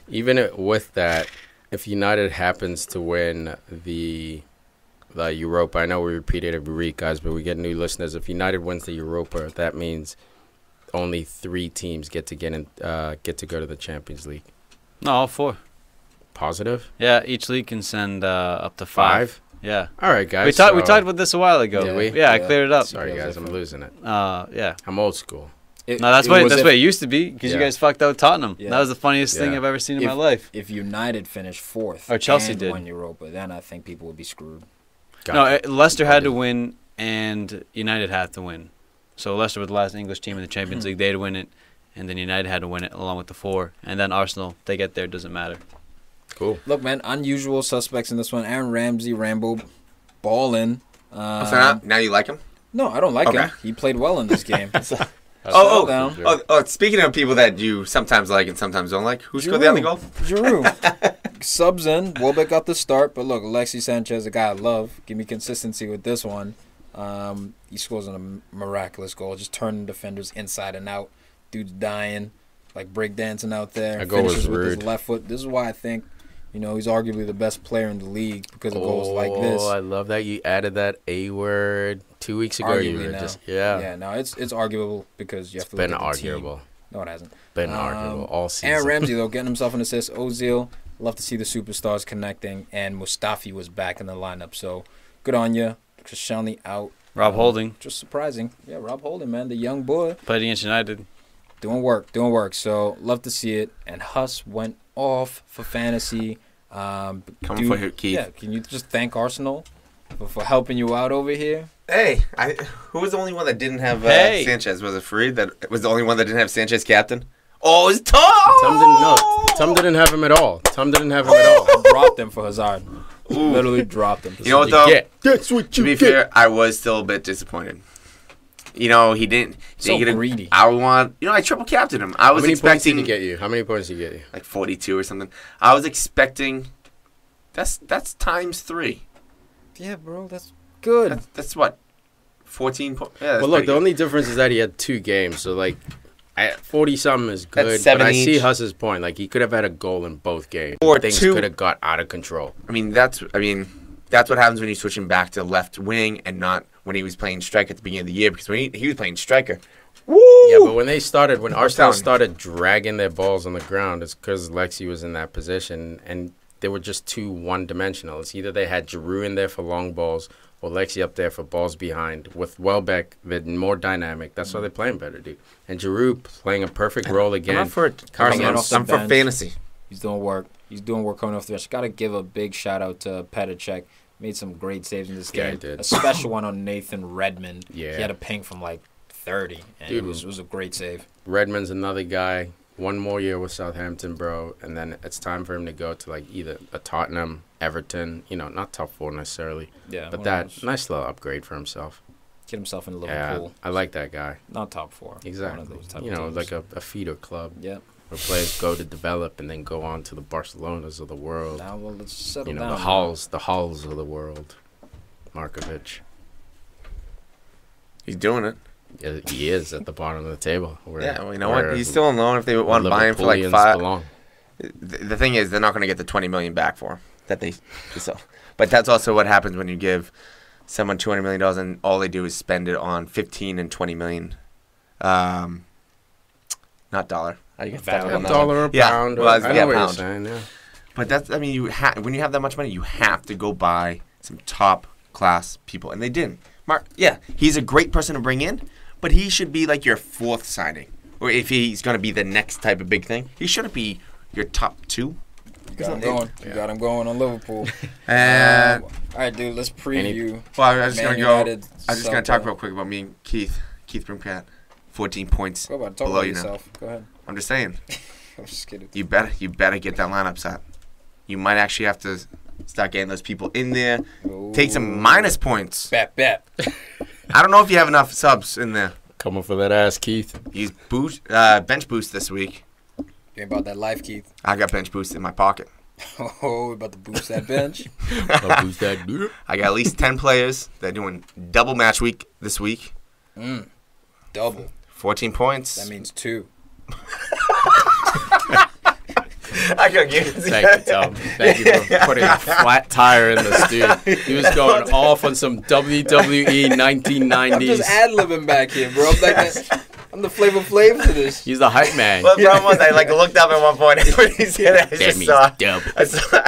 even with that, if United happens to win the Europa, I know we repeat it every week, guys, but we get new listeners. If United wins the Europa, that means only 3 teams get to go to the Champions League. No, all 4. Positive? Yeah, each league can send up to 5. Yeah. All right, guys. We talked about this a while ago. Did we? Yeah, I cleared it up. Sorry, guys, I'm losing it. Yeah. I'm old school. No, that's what it used to be because Yeah. you guys fucked out Tottenham. Yeah. That was the funniest thing Yeah. I've ever seen in my life. If United finished 4th Or Chelsea and did. won Europa, then I think people would be screwed. No, Leicester had to win and United had to win. So Leicester was the last English team in the Champions League. They had to win it, and then United had to win it along with the 4. And then Arsenal, they get there, doesn't matter. Cool. Look, man, unusual suspects in this one. Aaron Ramsey, Rambo, balling. So now you like him? No, I don't like Okay. him. He played well in this game. Speaking of people that you sometimes like and sometimes don't like, who scored the other goal? Giroud. Subs in. Welbeck got the start, but look, Alexis Sanchez, a guy I love. Give me consistency with this one. He scores a miraculous goal, just turning defenders inside and out. Dude's dying, like breakdancing out there. That goal was Finishes with rude. his left foot. This is why I think, he's arguably the best player in the league because of goals like this. Oh, I love that you added that A word 2 weeks ago. You Arguably were now. just Yeah, no, it's arguable because you have to been look at the arguable. team. No, it hasn't. Been arguable all season. Aaron Ramsey, though, getting himself an assist. Ozil, love to see the superstars connecting. And Mustafi was back in the lineup. So, good on you. Krishani out. Rob Holding Just surprising. Yeah, Rob Holding, man. The young boy. played against United. Doing work. So, love to see it. And Huss went off for fantasy. Coming for you, Keith. Yeah, can you just thank Arsenal for helping you out over here? Hey, who was the only one that didn't have Hey. Sanchez? Was it Farid that was the only one that didn't have Sanchez captain? Oh, it's Tom! Tom didn't have him at all. I dropped him for Hazard. Literally dropped him. You know what, though? That's what To be fair, I was still a bit disappointed. He didn't So get greedy. I triple captained him. I How was many points did expecting he get you? How many points did he get you? like 42 or something. I was expecting that's times 3. Yeah, bro, that's good. That's what 14 points. Yeah, Well, look, the only difference is that he had 2 games. So, 40-something is good. That's 7 but I see each. Huss's point. He could have had a goal in both games. Or Things 2. could have got out of control. That's what happens when you switch him back to left wing and not when he was playing striker at the beginning of the year. Because when he was playing striker, woo! Yeah, but when Arsenal telling you. started dragging their balls on the ground, it's because Lexi was in that position. And they were just too one-dimensional. It's either they had Giroud in there for long balls or Lexi up there for balls behind. With Welbeck, they're more dynamic. That's why they're playing better, dude. And Giroud playing a perfect role again. I'm for it. Carson, I'm for bench. fantasy. He's doing work. He's doing work coming off the bench. Got to give a big shout out to Petacek. Made some great saves in this Yeah, game. he did. A special one on Nathan Redmond. Yeah. He had a ping from like 30, and Dude, it was a great save. Redmond's another guy. One more year with Southampton, bro, and then it's time for him to go to like either a Tottenham, Everton, not top 4 necessarily, Yeah, but who that knows? nice little upgrade for himself. Get himself in Yeah, Liverpool. I like that guy. Not top 4. Exactly. One of those type of teams. Like a feeder club Yeah. where players go to develop and then go on to the Barcelonas of the world. Now, well, let's settle down. The Halls of the world. Markovic. He's doing it. Yeah, he is at the bottom of the table. Yeah, well, you know what? He's still on loan if they want to buy him for like Liverpoolians 5. belong. The thing is, they're not going to get the $20 million back for him that they sell. But that's also what happens when you give someone $200 million and all they do is spend it on 15 and 20 million. Not dollar. I get that A on that dollar one. a pound. Well, I know what you're pound. saying, yeah. But that's, when you have that much money, you have to go buy some top class people, and they didn't. Mark, he's a great person to bring in, but he should be like your 4th signing, or if he's going to be the next type of big thing, he shouldn't be your top 2. You got him going. You got him going on Liverpool. And all right, dude. Let's preview. well, I was just Man going to go. United, I was just going to talk Celta. real quick about me and Keith Brimcat. 14 points Go about talk below about you now. yourself. Go ahead. I'm just saying, I'm just kidding. you better get that lineup set. You might actually have to start getting those people in there. Take some minus points. Bet. I don't know if you have enough subs in there. Coming for that ass, Keith. Use bench boost this week. You ain't about that life, Keith. I got bench boost in my pocket. Oh, we about to boost that bench. Who's that dude? I got at least 10 players. They're doing double match week this week. Double. 14 points. That means 2. I gotta give it. Thank you, Tom. Thank you for putting a flat tire in the studio. He was going off on some WWE 1990s. I'm just ad-libbing back here, bro. I'm the Flavor Flav to this. He's the hype man. Well, the problem was I looked up at one point and when he said it, I just means saw. double. I saw.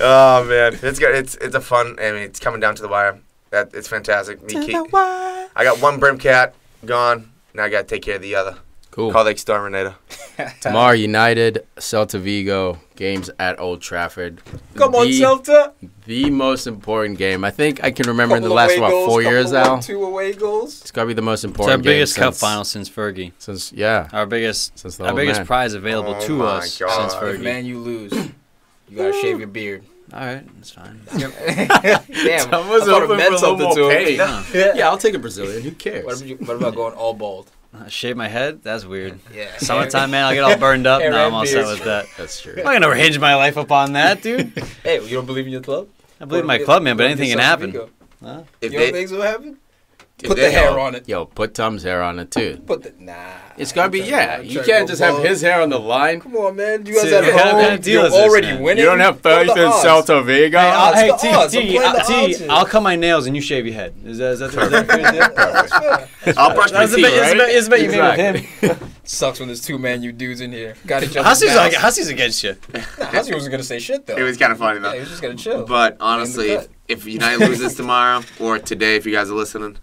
Oh man, it's good. It's a fun. I mean, it's coming down to the wire. It's fantastic. I got one Brimcat gone. Now I got to take care of the other. Cool. Call the Exterminator. Tomorrow, United, Celta Vigo, games at Old Trafford. Come on, Celta. The most important game. I think I can remember in the Couple last, away goals, 4 years, Al. 2 away goals. It's got to be the most It's important our game. biggest cup since- final since Fergie. Since, yeah. Our biggest Since the old biggest man. prize available Oh to my us God. since If Fergie. man, you lose. You gotta shave your beard. All right, that's fine. Damn, Someone's I thought it open meant for a little something more to pay. him. Yeah, I'll take a Brazilian. Who cares? What about going all bald? Shave my head? That's weird. Yeah. Summertime, man, I'll get all burned up. Hair No, I'm and all set beard. with that. That's true. I'm not gonna hinge my life upon that, dude. Hey, you don't believe in your club? I believe in my club, man, but anything can happen. You Huh? If don't think so happen? if Put they- the hair on it. Yo, put Tom's hair on it, too. Nah. It's got to be, I'm yeah. trying You to can't go just have bald. his hair on the line. Come on, man. You guys See, at what kind home, of deal you're is this, already man? winning. You don't have What are faith the in odds? Celta Vigo? Hey, It's the odds. I'm playing the odds here. I'll cut my nails and you shave your head. Is that the That's fair. I'll brush my That's the teeth. bet. It's the bet you made Exactly. with him. Sucks when there's 2 Man U dudes in here. Got each other. Hussey's against you. Hussey wasn't gonna say shit though. It was kind of funny Yeah, he though. was just gonna chill. But honestly, cut. if United loses tomorrow or today, if you guys are listening,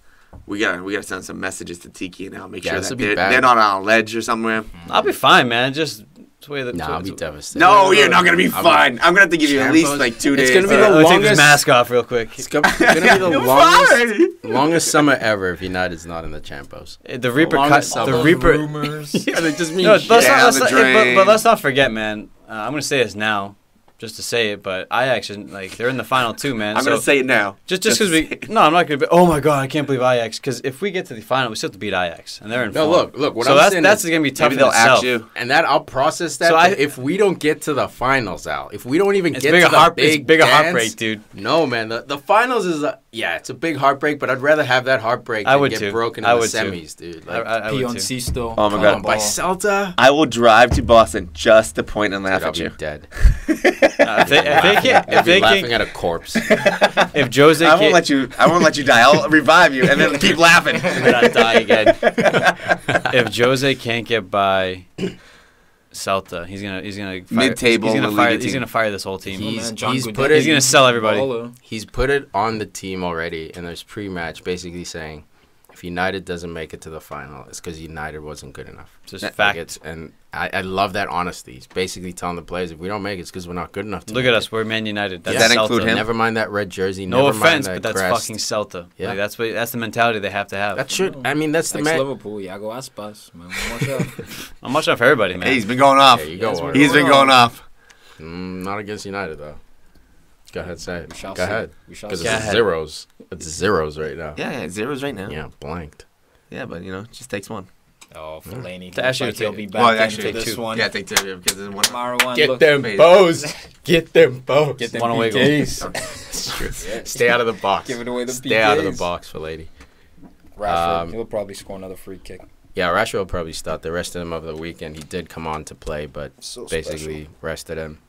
we gotta send some messages to Tiki and Al. Make Yeah, sure this'll that be they're bad. not on a ledge or somewhere. I'll be fine, man. Just it's the way that. Nah, I'll be devastated. No, you're not gonna be I'll be- fine. I'm gonna have to give you at least Champos? like 2 days. It's gonna be the Let me take longest- this mask off real quick. It's gonna be the You're longest summer ever if United's not in the Champos. The Reaper cut. longest The summer. Reaper. rumors. Yeah, they just mean No, let's shit. not, let's the not, drain. but let's not forget, man. I'm gonna say this now, just to say it. But Ajax, they're in the final 2, man. I'm so gonna say it now. just because we. No, I'm not gonna be. Oh my god, I can't believe Ajax. Because if we get to the final, we still have to beat Ajax, and they're in. No, form. look. What So I'm saying that's is, gonna be tough Maybe in they'll itself. act you. and that I'll process that. So but if we don't get to the finals, Al, if we don't even It's get bigger to the it's big bigger dance, heartbreak, dude. No, man. The finals is it's a big heartbreak, but I'd rather have that heartbreak I than would get too. broken I in the would too. semis, dude. Like, I Pee would on too. C still. Oh my God. by Celta, I will drive to Boston just to point and laugh I'll at be you. dead. If I'll be they laughing can't, at a corpse. if Jose I won't can't, let you. I won't let you die. I'll revive you and then keep laughing. I'm gonna die again. if Jose can't get by Celta. He's gonna Mid-table He's in the gonna fire. league He's team. gonna fire this whole team. He's- John he's Guidetti, put it- He's gonna sell everybody. baller. He's put it on the team already, and there's pre-match basically saying if United doesn't make it to the final, it's because United wasn't good enough. Just Like, fact. and I love that honesty. He's basically telling the players if we don't make it, it's because we're not good enough. To Look make at it. us. We're Man United. That's Does that Celta. include him? Never mind that red jersey. No never offense, mind but that that's crest. fucking Celta. Yeah. Like, that's the mentality they have to have. That should. I mean, that's the Ex man. Liverpool, Yago Aspas, man. Watch out. I'm watching out for everybody, man. Hey, he's been going off. There you go. Yes, Warren. He's been going off. Not against United though. Go ahead, say it. We shall Go see. ahead. We shall Because see. Go it's ahead. zeros. It's zeros right now. Yeah, zeros right now. Yeah, blanked. Yeah, but it just takes one. Oh, Fellaini. To actually Looks like he'll take- be back Well, into actually, this two. one. Yeah, take two because there's one. Marwan, look, bows. Get them bows. Get them One away goal. PKs. Stay out of the box. Giving away the Stay out of the PKs. box for lady. Rashford, he'll probably score another free kick. Yeah, Rashford will probably start the rest of them of the weekend. He did come on to play, but So basically rested him.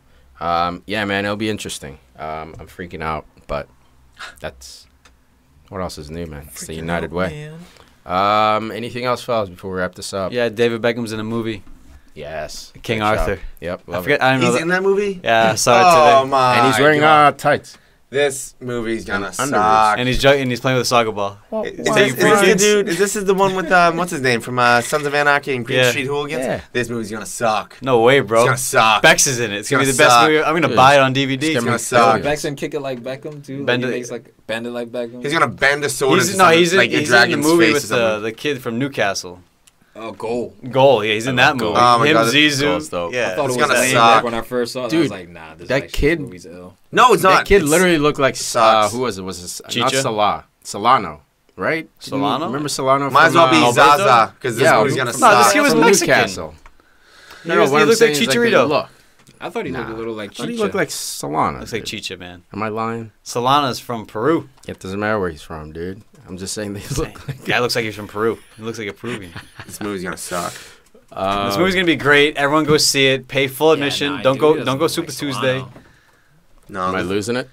Yeah, man, it'll be interesting. I'm freaking out, but that's what else is new, man. It's the United way. Anything else, fellas, before we wrap this up? Yeah, David Beckham's in a movie. Yes, King Good job. Arthur. Yep, I love forget. it. I don't know. He's in that movie? Yeah, I saw it Oh today. my! And he's wearing God. tights. This movie's gonna And suck. And he's playing with a soccer ball. Is Why? this, Taking free the kicks. dude? Is this the one with what's his name from Sons of Anarchy and Green Yeah. Street Hooligans? Yeah. This movie's gonna suck. No way, It's bro. gonna suck. Bex is in it. It's gonna be It's the best gonna movie. I'm gonna Dude. buy it on DVD. It's gonna suck. Beckson kick it like Beckham too. Bend Like it- he makes like bend it like Beckham. He's gonna bend a sword. He's into no, some- he's in, like a he's in the dragon's movie face with or something. the kid from Newcastle. Oh, goal. Goal, yeah, he's in that movie. Oh my Him, God, Zizou. Goal's dope. Yeah, I thought It's it was gonna lame suck. when I first saw it. I Dude, was like, nah, this that actually, kid- this movie's ill. No, it's not. That kid It's- literally looked like sucks. who was it? Was it not Chicha? Salah? Solano, right? Didn't you Solano? Remember Solano? Might as from, well be Alberto? Zaza because this Yeah, movie's gonna from- No, this suck. kid was from Mexican. Newcastle. He No, was- what he I'm looked like saying is, the Chicharito. look. I thought he looked a little like I thought he Chicha. looked like Solana. Looks like dude. Chicha, man. Am I lying? Solana's from Peru. It doesn't matter where he's from, dude. I'm just saying they look like. Guy looks like he's from Peru. He looks like a Peruvian. This movie's gonna suck. This movie's gonna be great. Everyone go see it. Pay full admission. nah, don't dude, go. he doesn't Don't go look Super like Tuesday. Solano. No, Am I this, losing it?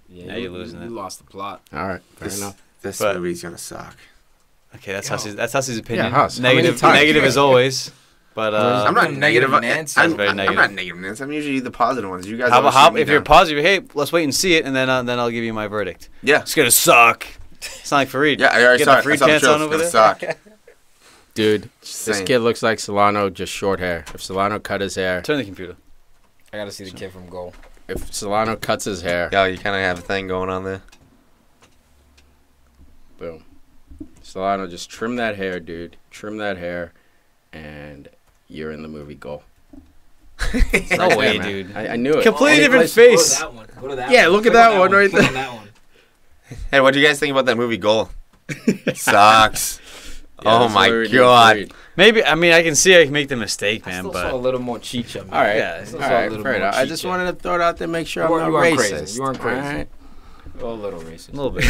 Yeah, you're losing it. You lost the plot. All right, fair this, enough. this But- movie's gonna suck. Okay, that's Hussey's opinion. Yeah, Huss, how many Negative, times? negative as always. But I'm not negative. Nancy. I'm, That's very I'm negative. not negative, Nancy. I'm usually the positive ones. You guys. how always about shoot me if you're down. positive? Hey, let's wait and see it, and then I'll give you my verdict. Yeah. It's gonna suck. It's not like Farid. Yeah, I already Get saw the it. free I saw the pants trailer. on It's over gonna there. suck. Dude, Just this saying. kid looks like Solano, just short hair. If Solano cut his hair, Turn the computer. I gotta see the kid from goal. if Solano cuts his hair, Yeah, you kind of have a thing going on there. boom. Solano, just trim that hair, dude. Trim that hair, and you're in the movie Goal. No Right way, there, man. dude. I knew it. Completely Any different place- face. Go to that one. Go to that Yeah, one. look at Click that on one right Click there. on that one. Hey, what do you guys think about that movie Goal? Sucks. Yeah, Oh that's my what we did God. great. Maybe I mean I can see I can make the mistake, I man, still saw a but little more Chicha, man. All right, Yeah, I still all saw a right, little fair more enough. I just Chicha. wanted to throw it out there, make sure You I'm weren't not crazy. racist. You weren't crazy. All right. A little racist. a little bit.